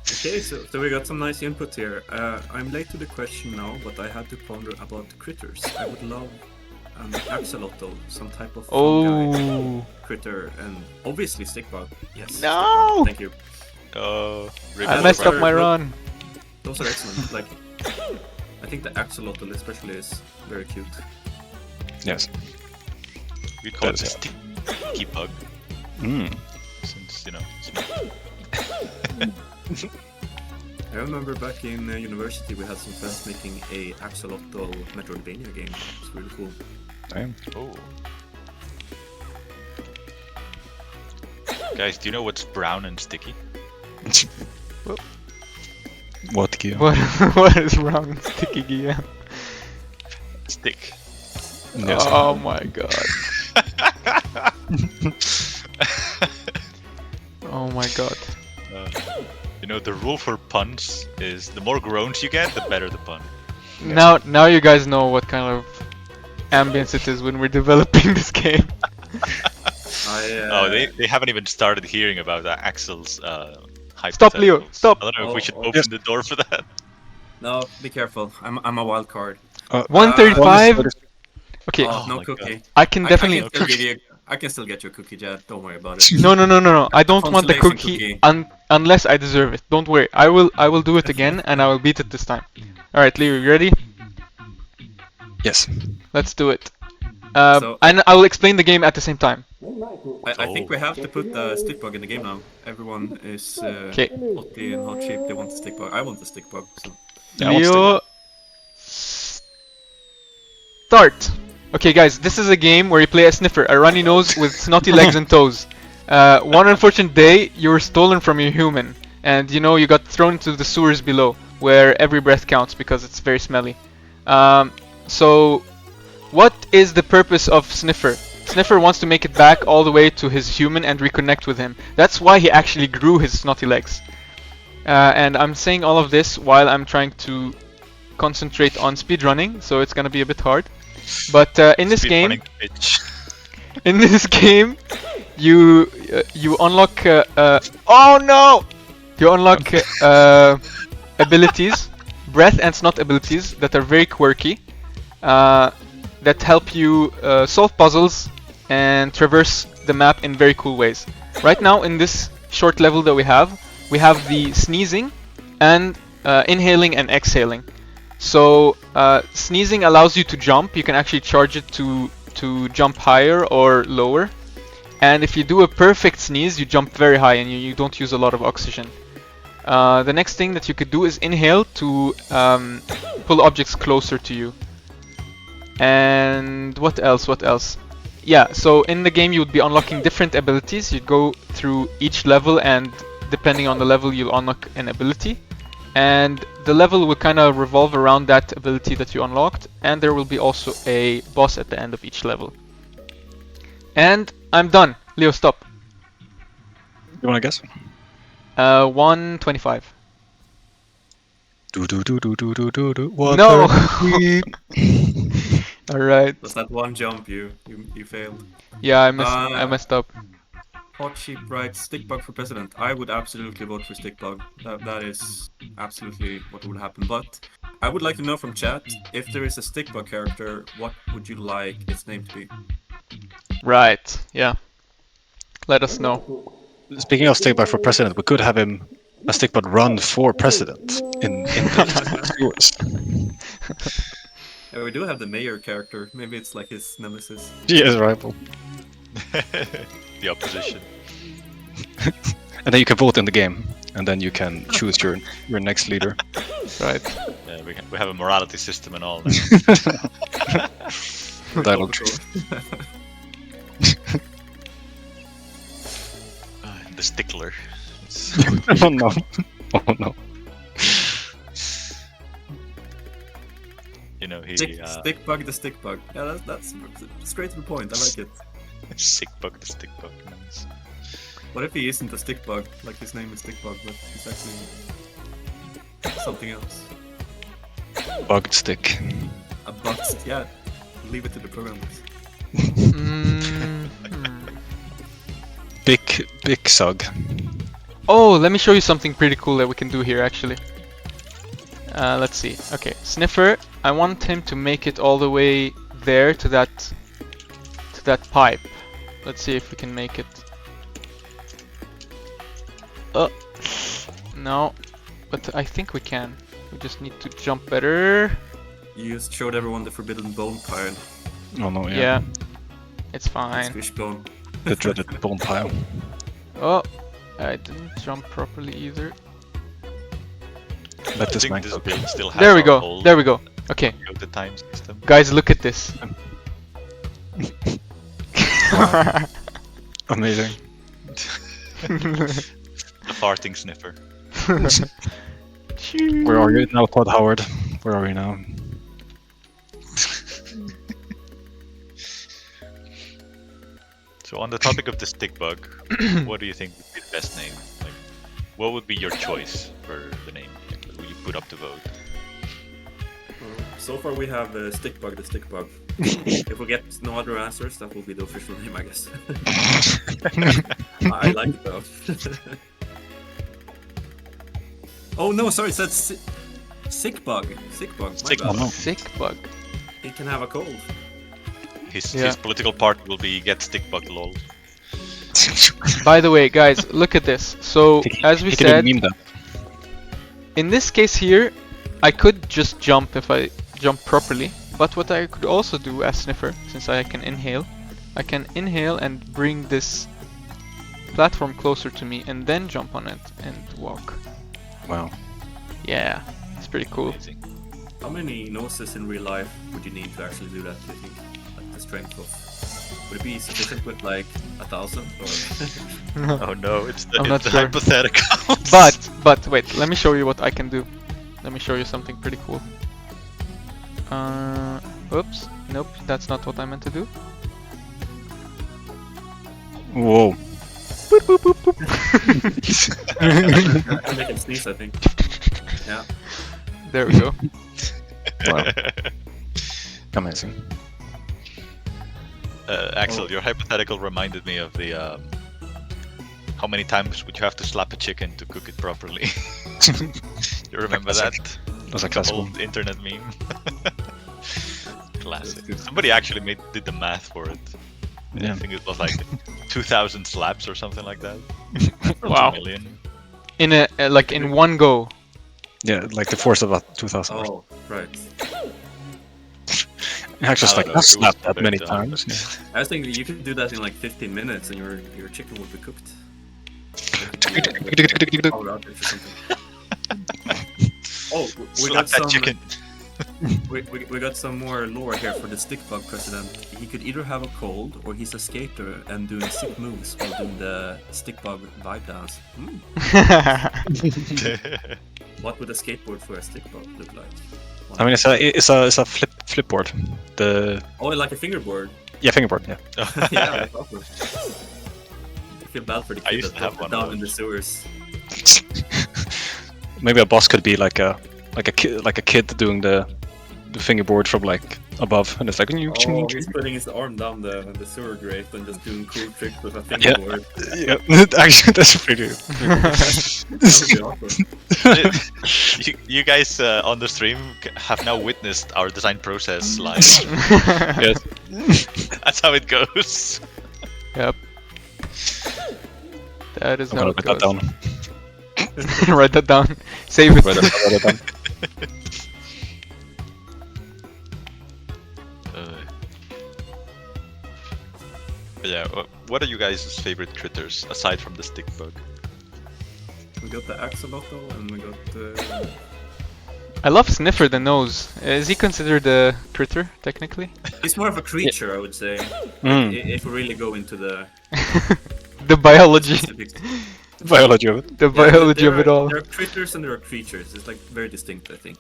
Okay, so we got some nice input here. I'm late to the question now, but I had to ponder about critters. I would love an axolotl, some type of fungi Oh. critter, and obviously stickbug. Yes. No! stickbug. Thank you. Oh, I messed up my Look. run. Those are excellent. Like, I think the axolotl especially is very cute. Yes. We call it a That's- sticky bug since small. I remember back in university we had some friends making a axolotl Metroidvania game. It's really cool. Damn. Oh. Guys, do you know what's brown and sticky? What gear? What, what is wrong with Sticky Gia? Stick. Yes. Oh my god. Oh my god. The rule for puns is the more groans you get, the better the pun. Now you guys know what kind of ambience it is when we're developing this game. Oh, they haven't even started hearing about Axel's Stop, Leo, hypotheticals. stop. I don't know if we should Oh, open the door for that. No, be careful. I'm a wild card. 135. Okay, Oh, no my cookie. I can definitely. I can still get you a cookie, Jad. Don't worry about it. No. I don't want the Consolation cookie, cookie. unless I deserve it. Don't worry. I will do it again, and I will beat it this time. All right, Leo, you ready? Yes. Let's do it. So- And I will explain the game at the same time. I think we have to put the stickbug in the game now. Everyone is Okay. Otti and Hot Sheep. They want the stickbug. I want the stickbug. So. Yeah, I want Leo, start. Okay, guys, this is a game where you play a sniffer, a runny nose with snotty legs and toes. One unfortunate day, you were stolen from your human, and you got thrown into the sewers below, where every breath counts because it's very smelly. So, what is the purpose of Sniffer? Sniffer wants to make it back all the way to his human and reconnect with him. That's why he actually grew his snotty legs. And I'm saying all of this while I'm trying to concentrate on speedrunning, so it's gonna be a bit hard. But in this game, Speedrunning bitch. in this game, you unlock. Oh no! You unlock abilities, breath and snot abilities that are very quirky, that help you solve puzzles and traverse the map in very cool ways. Right now, in this short level that we have the sneezing and inhaling and exhaling. So sneezing allows you to jump. You can actually charge it to jump higher or lower. And if you do a perfect sneeze, you jump very high and you don't use a lot of oxygen. The next thing that you could do is inhale to pull objects closer to you. And what else? Yeah, so in the game you would be unlocking different abilities. You'd go through each level, and depending on the level you'll unlock an ability. And the level will kind of revolve around that ability that you unlocked, and there will be also a boss at the end of each level. And I'm done. Leo, stop. You wanna guess? 125. Do. No! Alright. Was that one jump you failed? Yeah, I messed up. Hot Sheep writes Stickbug for president. I would absolutely vote for Stickbug. That is absolutely what would happen. But I would like to know from chat, if there is a Stickbug character, what would you like its name to be? Right, yeah. Let us know. Speaking of Stickbug for president, we could have him a Stickbug run for president in the viewers. Yeah, we do have the mayor character. Maybe it's like his nemesis. Yes, rival. The opposition. And then you can vote in the game, and then you can choose your next leader. Right. Yeah, we have a morality system and all now. Dialogue tree. stickler. Oh no. Oh no. You know, he Stick bug the stick bug. Yeah, that's straight to the point. I like it. sick bug the stick bug. Nice. What if he isn't a stick bug? Like his name is stick bug, but he's actually something else. Bugged stick. A bug. Yeah. Leave it to the programmers. Big sug. Oh, let me show you something pretty cool that we can do here actually. Let's see. Okay, Sniffer, I want him to make it all the way there to that pipe. Let's see if we can make it. No, but I think we can. We just need to jump better. You just showed everyone the forbidden bone pile. Oh no, yeah. Yeah, it's It's fine. fish bone. The dreaded bone pile. Oh, I didn't jump properly either. Let I this think man this cook. build still has There we our go. old There we go. Okay, the time system. guys, look at this. Amazing. The farting sniffer. Where are you now, Todd Howard? Where are you now? So on the topic of the stick bug, what do you think would be the best name? Like, what would be your choice for the name? Like, what would you put up to vote? So far we have stick bug the stick bug. If we get no other answers, that will be the official name, I guess. I like it though. Oh no, sorry, it said sick bug. Sick bug. My Sick bad. Oh no. Sick bug. He can have a cold. His political party will be get stick bug lol. By the way, guys, look at this. So, as we He can said, even meme that. in this case here, I could just jump if I jump properly. But what I could also do as Sniffer, since I can inhale and bring this platform closer to me and then jump on it and walk. Wow. Yeah, it's pretty cool. Amazing. How many noses in real life would you need to actually do that, do you think? Like the strength of... Would it be sufficient with like 1,000? Or... Oh no, it's the, I'm not it's the sure. hypothetical. But wait, let me show you what I can do. Let me show you something pretty cool. Oops, nope, that's not what I meant to do. Whoa. Boop, boop, boop, boop. I make him sneeze, I think. Yeah. There we go. Wow. Amazing. Axel, your hypothetical reminded me of the how many times would you have to slap a chicken to cook it properly? You remember that? That was a The classic one. old internet meme. Classic. Somebody actually did the math for it. Yeah. I think it was like 2,000 slaps or something like that. Wow. 2 million. In a like in one go. Yeah, like the force of a 2,000. Oh, right. Actually, I like don't know, I've it was slapped that many very times. Yeah. I was thinking you could do that in like 15 minutes and your chicken would be cooked. Power outage or something. Oh, we Slap got that some. chicken. We got some more lore here for the stick bug president. He could either have a cold or he's a skater and doing sick moves while doing the stick bug vibe dance. What would a skateboard for a stick bug look like? I mean, it's a flip board. The Oh, like a fingerboard. fingerboard. Yeah. Yeah, that's awesome. I feel bad for the I kid used that to have dropped one of down in the those. sewers. Maybe a boss could be like a kid doing the fingerboard from like above, and it's like. Oh, he's putting his arm down the sewer grate and just doing cool tricks with a Yeah. fingerboard. Yeah, actually, that's pretty. That would be awesome. You guys on the stream have now witnessed our design process live. Yes. That's how it goes. Yep. That is I'm how gonna it put that goes. down. Write that down. Save it. Write that down. But yeah, what are you guys' favorite critters aside from the stick bug? We got the axolotl and we got I love Sniffer the nose. Is he considered a critter technically? He's more of a creature, I would say. Mm. If we really go into the The biology. Specifics. Biology of it. The biology of it all. There are critters and there are creatures. It's like very distinct, I think.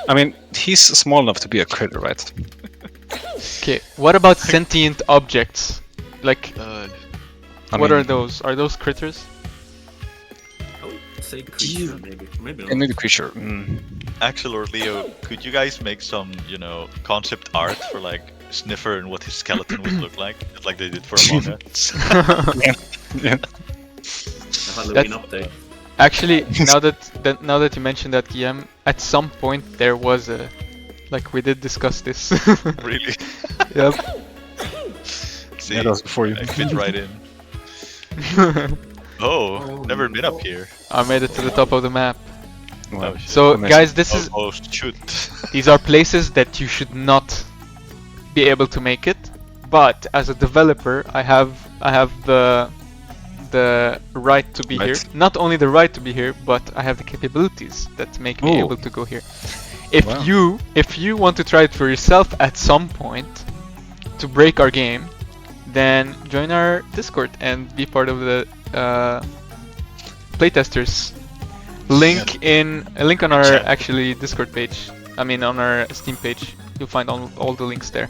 I mean, he's small enough to be a critter, right? Okay, what about sentient objects? Like, Uh, what are those? Are those critters? I would say creature, maybe. Maybe not. Maybe creature. Axel or Leo, could you guys make some, concept art for like Sniffer and what his skeleton would look like, just like they did for Among Us? Yeah. A Halloween update. Actually, now that you mentioned that, Guillaume, at some point there was a, like, we did discuss this. Really? Yep. See, Yeah, that was before you. I fit right in. Oh, never been up here. I made it to the top of the map. Wow. Oh, shit. So, Amazing. guys, this is Almost shoot. these are places that you should not be able to make it. But as a developer, I have the right to be Right. here. Not only the right to be here, but I have the capabilities that make me Ooh. able to go here. If Wow. you want to try it for yourself at some point to break our game, then join our Discord and be part of the playtesters. Link on our Chat. actually Discord page. I mean on our Steam page. You'll find all the links there.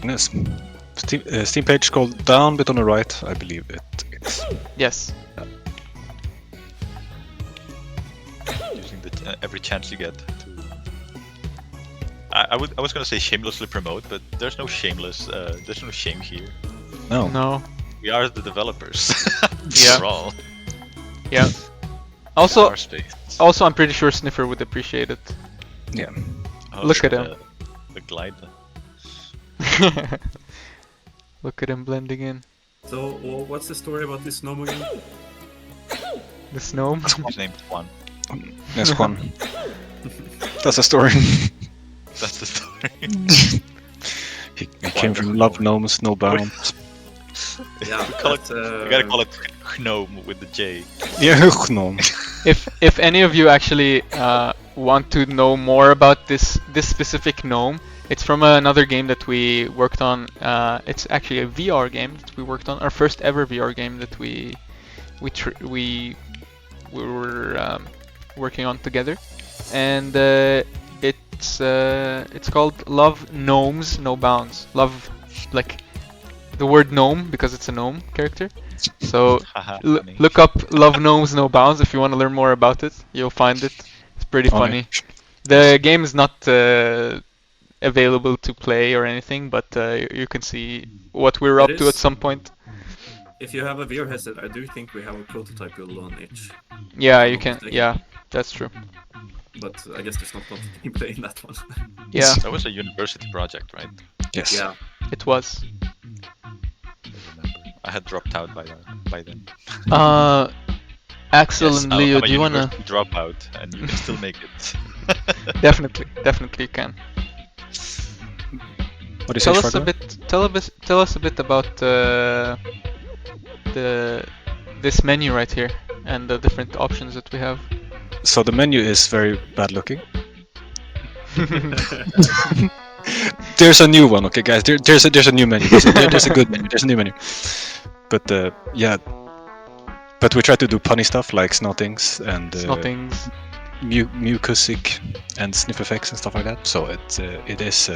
Yes. Steam page called down, bit on the right, I believe it is. Yes. Using every chance you get to. I was gonna say shamelessly promote, but there's no shameless. There's no shame here. No. No. We are the developers. Yeah. After all. Yeah. Also, Our space. I'm pretty sure Sniffer would appreciate it. Yeah. Oh, Look at him. The glide. Look at him blending in. So, what's the story about this gnome again? The gnome. His name's Juan. Yes, Juan. That's a story. That's the story. he came from love gnomes, no bounds. Yeah, Call it- that's, We gotta call it Gnome with the J. Yeah, gnome. If any of you actually want to know more about this specific gnome, it's from another game that we worked on. It's actually a VR game that we worked on. Our first ever VR game that we were working on together, and it's called Love Gnomes No Bounds. Love, like the word gnome because it's a gnome character. So Haha, funny. look up Love Gnomes No Bounds if you want to learn more about it. You'll find it. It's pretty funny. The game is not available to play or anything, but you can see what we're up It to at is. some point. If you have a VR headset, I do think we have a prototype build on itch. Yeah, you can. Yeah, that's true. But I guess there's not much gameplay in that one. Yeah, That was a university project, right? Yes. Yeah. it was. I remember. I had dropped out by then. Axel Yes, and Leo, I'm a do you wanna? university dropout, and you can still make it. Definitely you can. What do you say, Tell us a Shraga? bit. Tell us a bit about this menu right here and the different options that we have. So the menu is very bad looking. There's a new one, okay, guys. There's a new menu. There's a good menu. There's a new menu. But yeah. But we try to do punny stuff like snottings and Snottings. mucusic and sniff effects and stuff like that. So it is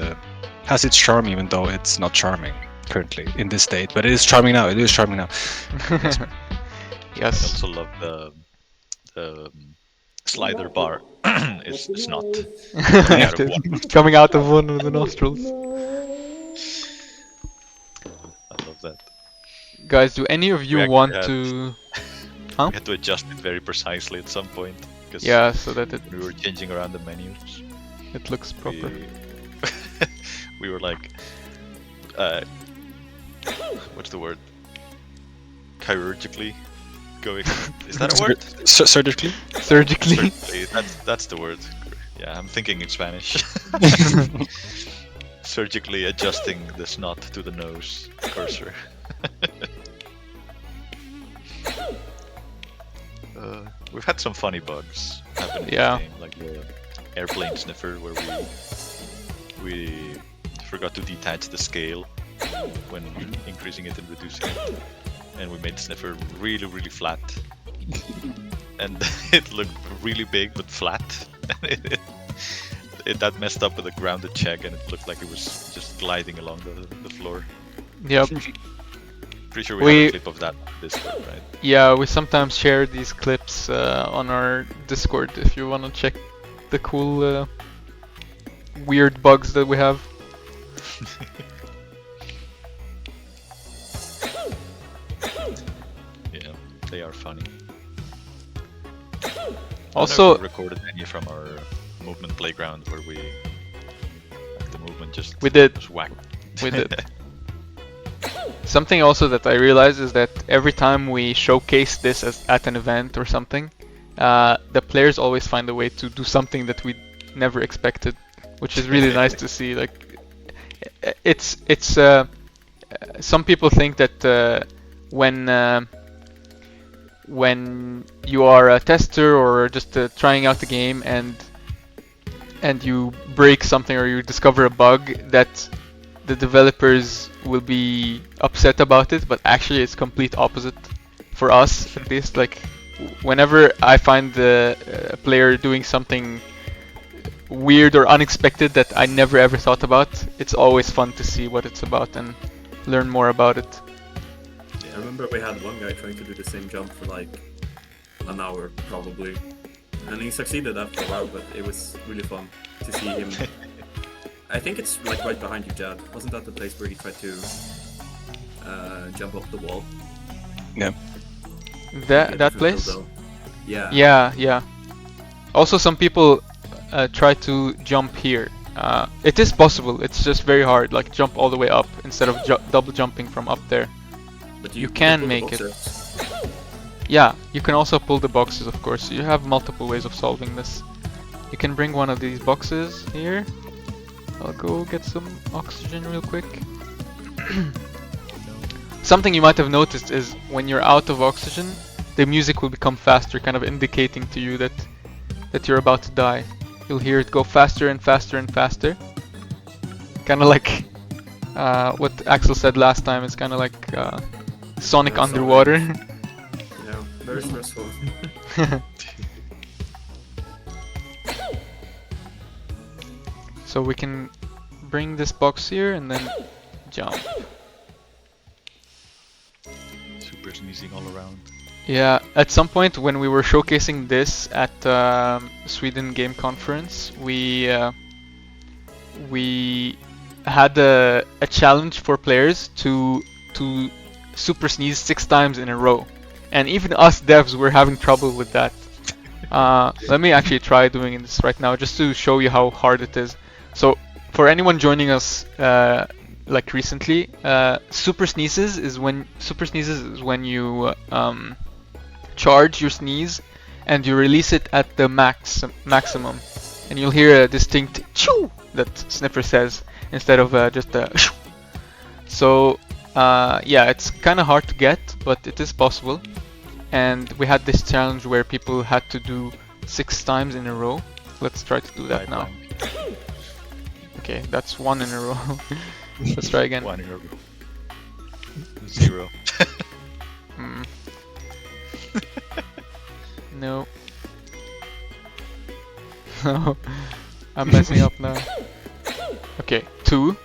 has its charm, even though it's not charming currently in this state. But it is charming now. It is charming now. I Yes. also love the slider bar. It's not coming out of one. Coming out of one of the nostrils. I love that. Guys, do any of you We actually want had- to? Huh? We had to adjust it very precisely at some point because Yeah, so that we were changing around the menus. it looks proper. We were like, what's the word? Chirurgically going. Is that a word? Surgically. Surgically. Surgically, that's the word. Yeah, I'm thinking in Spanish. Surgically adjusting the snot to the nose cursor. We've had some funny bugs happen in Yeah. the game, like the airplane sniffer where we forgot to detach the scale when increasing it and reducing it. and we made Sniffer really, really flat. And it looked really big but flat. That messed up with the grounded check, and it looked like it was just gliding along the floor. Yep. Pretty sure we have a clip of that on Discord, right? Yeah, we sometimes share these clips on our Discord if you want to check the cool weird bugs that we have. Yeah, they are funny. Also, I never recorded any from our movement playground where we like, the movement just we did. was whacked. We did. Something also that I realized is that every time we showcase this at an event or something, the players always find a way to do something that we never expected, which is really nice to see. Like, it's some people think that when you are a tester or just trying out the game and you break something or you discover a bug, that the developers will be upset about it, but actually it's complete opposite for us at least. Like, whenever I find a player doing something weird or unexpected that I never ever thought about, it's always fun to see what it's about and learn more about it. I remember we had one guy trying to do the same jump for like an hour probably, and he succeeded after a while, but it was really fun to see him. I think it's like right behind you, Jad. Wasn't that the place where he tried to jump off the wall? Yeah. That place? Yeah. Yeah. Also, some people try to jump here. It is possible. It's just very hard. Like, jump all the way up instead of double jumping from up there. But you can make it. Yeah, you can also pull the boxes, of course. You have multiple ways of solving this. You can bring one of these boxes here. I'll go get some oxygen real quick. Something you might have noticed is when you're out of oxygen, the music will become faster, kind of indicating to you that you're about to die. You'll hear it go faster and faster and faster. Kind of like what Axel said last time. It's kind of like Sonic underwater. Yeah, very stressful. So we can bring this box here and then jump. Super sneezing all around. Yeah, at some point when we were showcasing this at Sweden Game Conference, we had a challenge for players to super sneeze 6 times in a row, and even us devs were having trouble with that. Let me actually try doing this right now just to show you how hard it is. So for anyone joining us like recently, super sneezes is when you charge your sneeze and you release it at the maximum, and you'll hear a distinct choo that Sniffer says instead of just a shoo. So yeah, it's kind of hard to get, but it is possible. And we had this challenge where people had to do 6 times in a row. Let's try to do that now. Okay, that's 1 in a row. Let's try again. 1 in a row. 0. No. No. I'm messing up now. Okay, 2.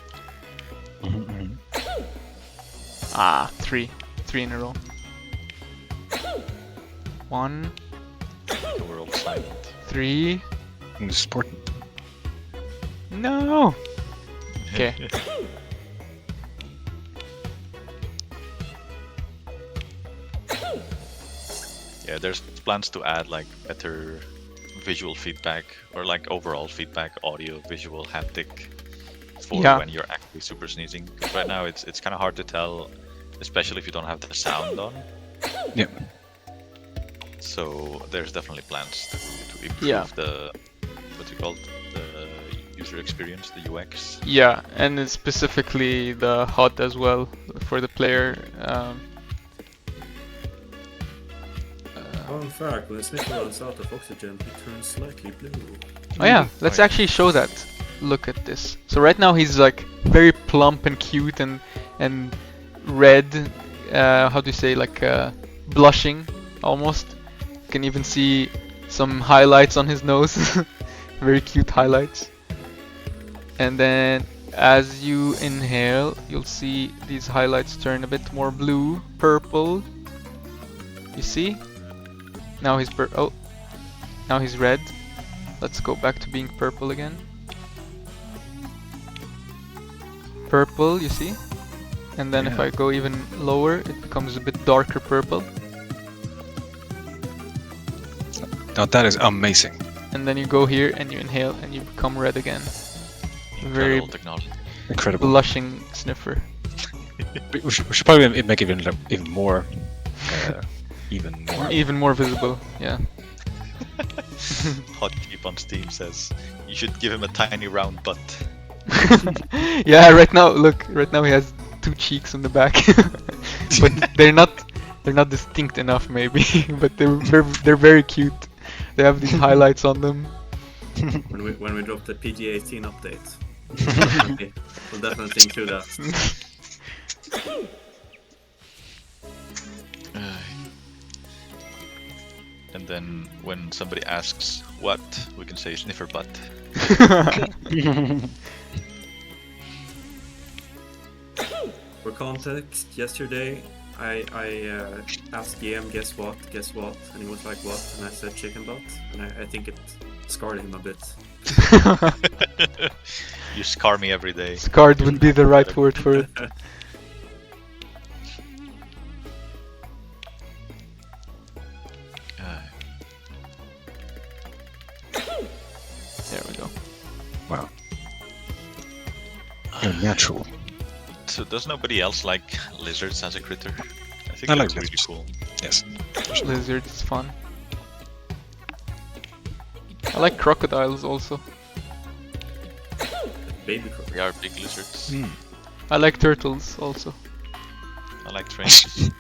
3. 3 in a row. 1. The world silent. 3. Sport. No. Okay. Yeah, there's plans to add like better visual feedback or like overall feedback, audio, visual, haptic for when you're actually super sneezing. Because right now it's kind of hard to tell, especially if you don't have the sound on. Yeah. So there's definitely plans to improve the what's it called, the user experience, the UX. Yeah, and it's specifically the HUD as well for the player. Fun fact, when a Sniffer runs out of oxygen, he turns slightly blue. Oh yeah, let's actually show that. Look at this. So right now he's like very plump and cute and red, how do you say, like blushing almost. You can even see some highlights on his nose. Very cute highlights. And then as you inhale, you'll see these highlights turn a bit more blue, purple. You see? Now he's now he's red. Let's go back to being purple again. Purple, you see? And then if I go even lower, it becomes a bit darker purple. Now that is amazing. And then you go here and you inhale and you become red again. Very Incredible technology. Incredible. blushing sniffer. We should probably make it even more. Even more visible, yeah. Hot Keep on Steam says you should give him a tiny round butt. Yeah, right now, look, right now he has 2 cheeks on the back. But they're not distinct enough maybe, but they're very cute. They have these highlights on them. When we drop the PG-18 update, we'll definitely include that. And then when somebody asks what, we can say sniffer butt. For context, yesterday I asked GM guess what, and he was like what, and I said chicken butt, and I think it scarred him a bit. You scar me every day. Scarred would be the right word for it. There we go. Wow. You're natural. So does nobody else like lizards as a critter? I think I like that's really lizards. cool. Yes. Lizard is fun. I like crocodiles also. Baby croc. They are big lizards. I like turtles also. I like trains.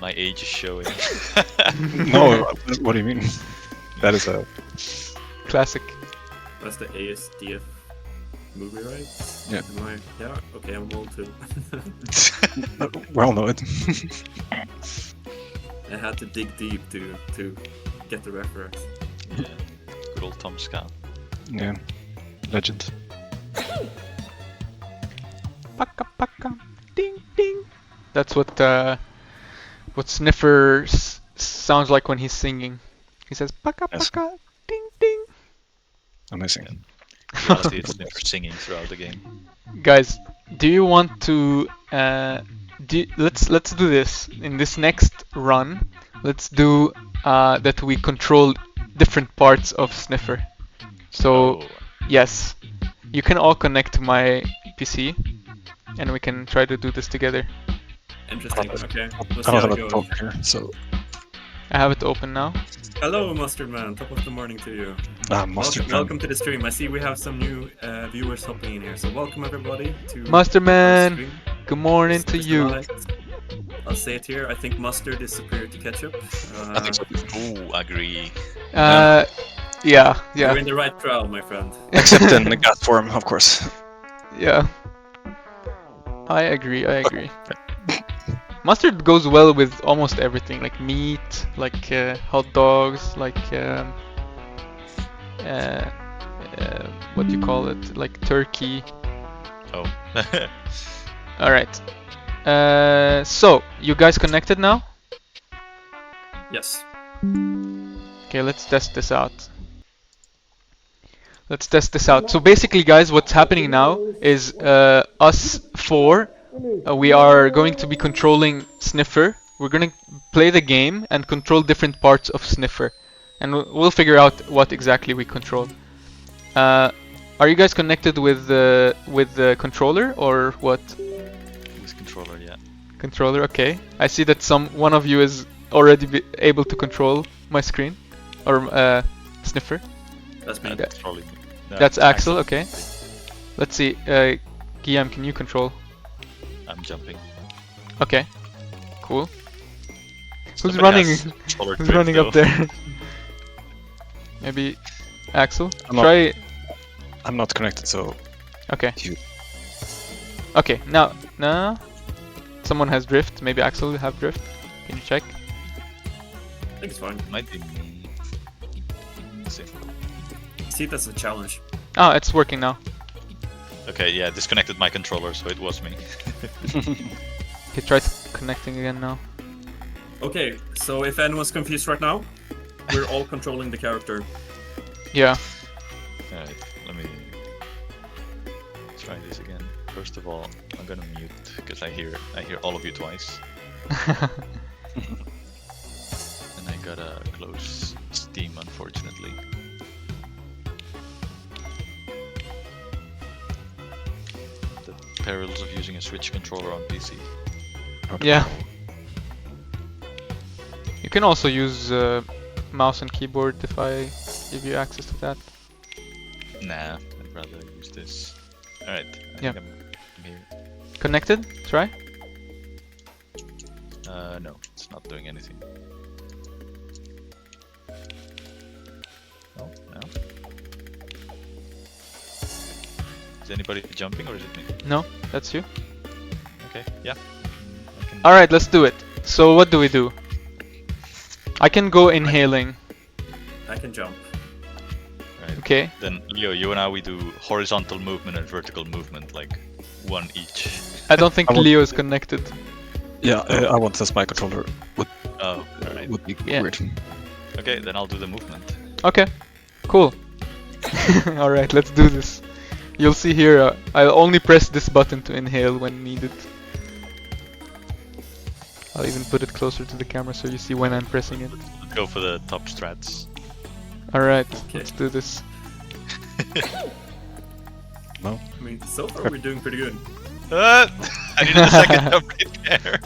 My age is showing. No, what do you mean? That is a Classic. That's the ASDF movie, right? Yeah. Yeah, okay, I'm old too. we all know it. I had to dig deep to get the reference. Yeah. Good old Tom Scott. Yeah. Legend. Paka paka, ding ding. That's what Sniffer sounds like when he's singing. He says paka Yes. paka, ding ding. Amazing. In reality, it's never singing throughout the game. Guys, do you want to let's do this in this next run. Let's do that we control different parts of Sniffer. So Oh, yes, you can all connect to my PC, and we can try to do this together. Interesting, okay. Let's I see don't how have it a goes. talk here, so I have it open now. Hello, Mustard Man. Top of the morning to you. Mustard Welcome to the stream. I see we have some new viewers hopping in here. So welcome everybody to Master our Man, stream. good morning to It's you. light. I'll say it here. I think mustard is superior to ketchup. I think so. ooh, agree. Yeah, You're in the right crowd, my friend. Except in the gas form, of course. yeah. I agree. Mustard goes well with almost everything, like meat, like hot dogs, like what do you call it, like turkey. Oh. All right. So you guys connected now? Yes. Okay, let's test this out. So basically, guys, what's happening now is us four. We are going to be controlling Sniffer. We're going to play the game and control different parts of Sniffer. And we'll figure out what exactly we control. Are you guys connected with the controller or what? With controller, yeah. Controller, okay. I see that one of you is already able to control my screen. Or Sniffer. That's me. Okay. Controlling. No, That's Axel, okay. Let's see. Guillaume, can you control? I'm jumping. Okay. Cool. Who's Somebody running? has controller Who's grip, running though. up there? Maybe Axel? I'm not- Try. I'm not connected, so Okay. you. Okay, now, no. Someone has drift. Maybe Axel will have drift. Can you check? I think it's fine. Might be me. Let's see. See it as a challenge. Oh, it's working now. Okay, yeah, disconnected my controller, so it was me. Okay, try connecting again now. Okay, so if anyone's confused right now, we're all controlling the character. Yeah. Alright, let me try this again. First of all, I'm gonna mute because I hear all of you twice. And I gotta close Steam, unfortunately. The perils of using a Switch controller on PC. Yeah. You can also use mouse and keyboard if I give you access to that. Nah, I'd rather use this. Alright, I Yeah. think I'm here. Connected? Try. No, it's not doing anything. Oh, no. Is anybody jumping or is it me? No, that's you. Okay, yeah. I can... Alright, let's do it. So what do we do? I can go inhaling. I can jump. Right. Okay. Then Leo, you and I, we do horizontal movement and vertical movement, like one each. I don't think I want- Leo is connected. Yeah, I want this my controller. Oh, alright. Would be Yeah. weird. Okay, then I'll do the movement. Okay. Cool. Alright, let's do this. You'll see here, I'll only press this button to inhale when needed. I'll even put it closer to the camera so you see when I'm pressing it. Let's go for the top strats. Alright, Okay. let's do this. No. I mean, so far we're doing pretty good. I needed a second jump right there.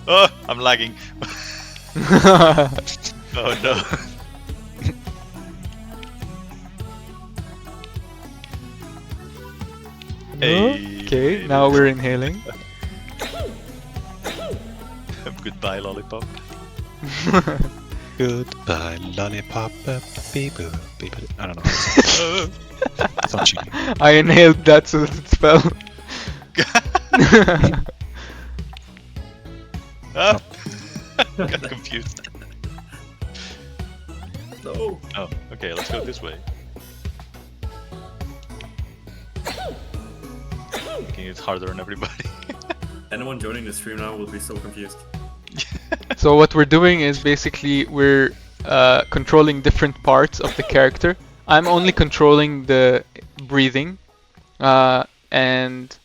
Oh, I'm lagging. Oh no. Hey. Okay, now we're inhaling. Goodbye, lollipop. Goodbye, lollipop, beep-boo, beep-boo. I don't know. It's not cheating. I inhaled that so that it fell. Ah. Got confused. No. Oh, okay, let's go this way. Making it harder on everybody. Anyone joining the stream now will be so confused. So what we're doing is basically we're controlling different parts of the character. I'm only controlling the breathing, and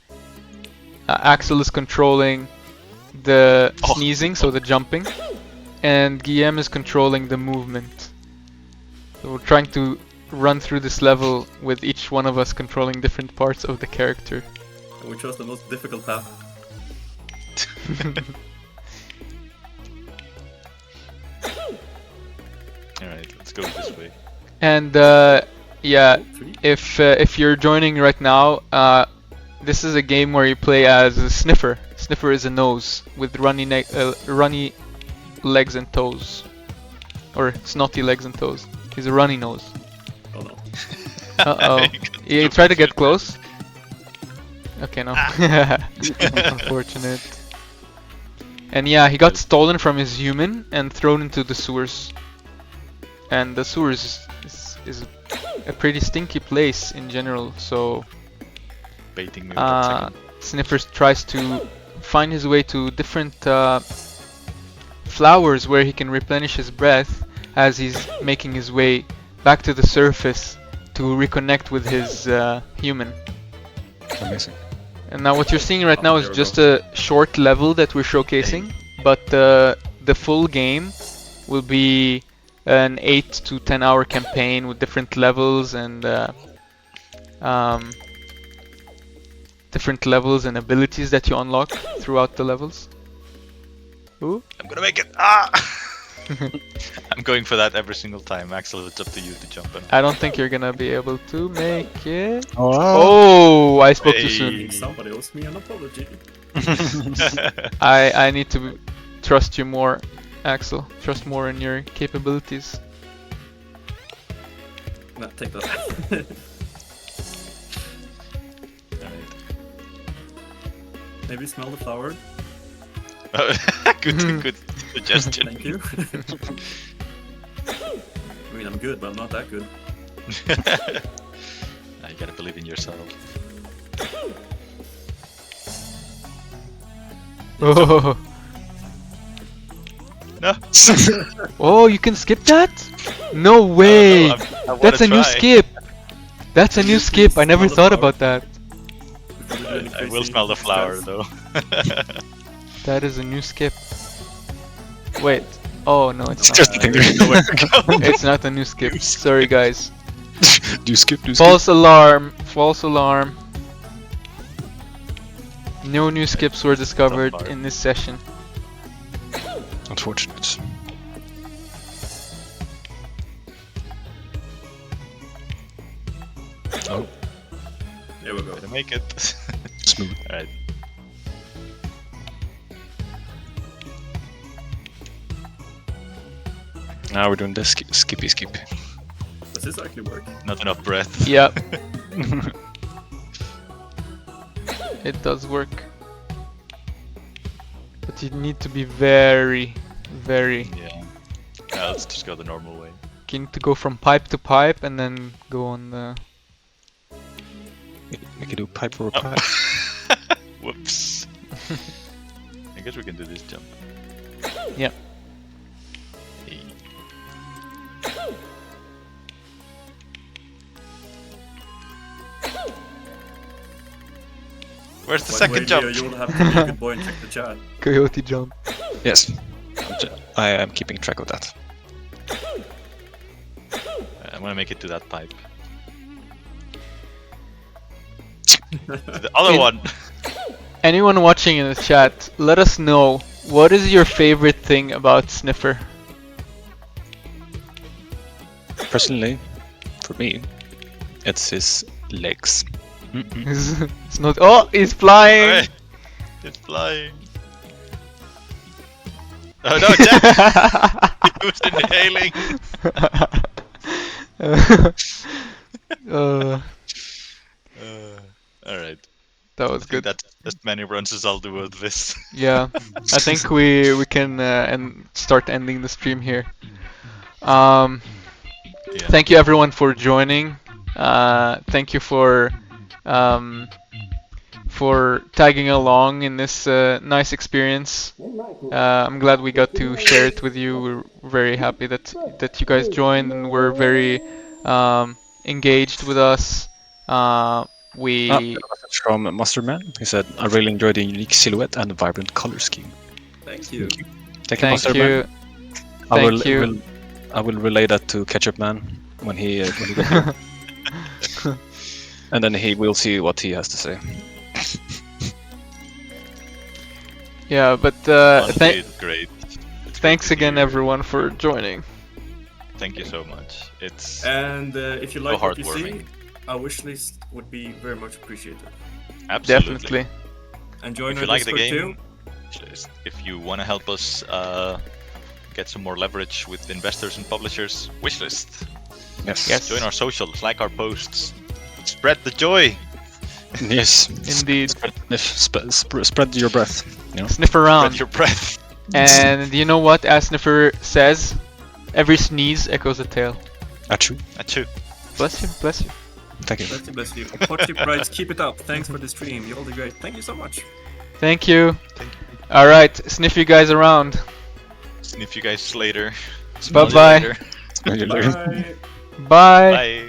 Axel is controlling the Oh. sneezing, so the jumping, and Guillaume is controlling the movement. So we're trying to run through this level with each one of us controlling different parts of the character. And we chose the most difficult path. Alright, let's go this way. And yeah, 3. if you're joining right now, this is a game where you play as a Sniffer. Sniffer is a nose with runny legs and toes, or snotty legs and toes. He's a runny nose. Oh no. Uh oh. You try to get close. Okay, no. Unfortunate. And yeah, he got stolen from his human and thrown into the sewers. And the sewers is a pretty stinky place in general, so Baiting me with that second. Sniffer tries to find his way to different flowers where he can replenish his breath as he's making his way back to the surface to reconnect with his human. Amazing. And now what you're seeing right now is there we just a short level that we're showcasing, but the full game will be an 8 to 10 hour campaign with different levels and different levels and abilities that you unlock throughout the levels. Ooh. I'm gonna make it! Ah! I'm going for that every single time. Axel, it's up to you to jump in. I don't think you're gonna be able to make it. Oh, Oh, I spoke too Hey. soon. Somebody owes me an apology. I need to trust you more, Axel. Trust more in your capabilities. Nah, take that. Alright. Maybe smell the flower. Good suggestion. Thank you. I mean, I'm good, but I'm not that good. Now you gotta believe in yourself. Oh. No. Oh, you can skip that? No way! I wanna That's a new try. skip! That's a new Please skip, I never smell the thought flower. about that. I will smell the flower though. That is a new skip. Wait. Oh no, it's not. Just think there's nowhere to go. It's not a new skip. Sorry guys. Do skip, do skip. False alarm. False alarm. No new skips were discovered far. in this session. Unfortunate. Oh, There we go. Gonna make it. smooth. Alright. Now we're doing this skippy skip. Does this actually work? Not enough breath. Yep, it does work. But you need to be very, very. Yeah. Yeah, let's just go the normal way. You need to go from pipe to pipe and then go on the. We can do pipe or Oh. pipe. Whoops. I guess we can do this jump. Yep. Hey. Where's the By second way, jump? Leo, you'll have to be a good boy and check the chat. Coyote jump. Yes. I am keeping track of that. I'm gonna make it to that pipe. The other In- one. Anyone watching in the chat, let us know what is your favorite thing about Sniffer? Personally, for me, it's his legs. It's not. Oh, he's flying! Alright. It's flying. Oh no, Jack! He was inhaling. Alright. That was good. That's as many runs as I'll do with this. Yeah, I think we can start ending the stream here. Yeah. Thank you everyone for joining. Thank you for tagging along in this nice experience. I'm glad we got to share it with you. We're very happy that you guys joined and were very engaged with us. We From Masterman, he said, I really enjoyed the unique silhouette and the vibrant color scheme. Thank you. Thank you, thank Masterman. you. Thank you. I will relay that to Ketchup Man when he gets here. And then he will see what he has to say. Yeah, but Honestly, it's great. It's thanks great to again hear. everyone for joining. Thank you so much. It's And if you like what you see, heartwarming. our wish list would be very much appreciated. absolutely. Definitely. And join If our you like the Discord game, too. if you want to help us get some more leverage with investors and publishers, wishlist. Yes. Yes. Join our socials, like our posts, spread the joy. Yes. Indeed. Spread your breath. You know? Sniff Spread around. your breath. And you know what, as Sniffer says, every sneeze echoes a tail. Achoo. Achoo. Bless you, bless you. Thank you. Bless you, bless you. Portchip writes, keep it up. Thanks for the stream. You all did great. Thank you so much. Thank you. Thank you. Alright, sniff you guys around. Sniff you guys later. Bye-bye. Smell you later. Smell you later. Bye. Bye. Bye.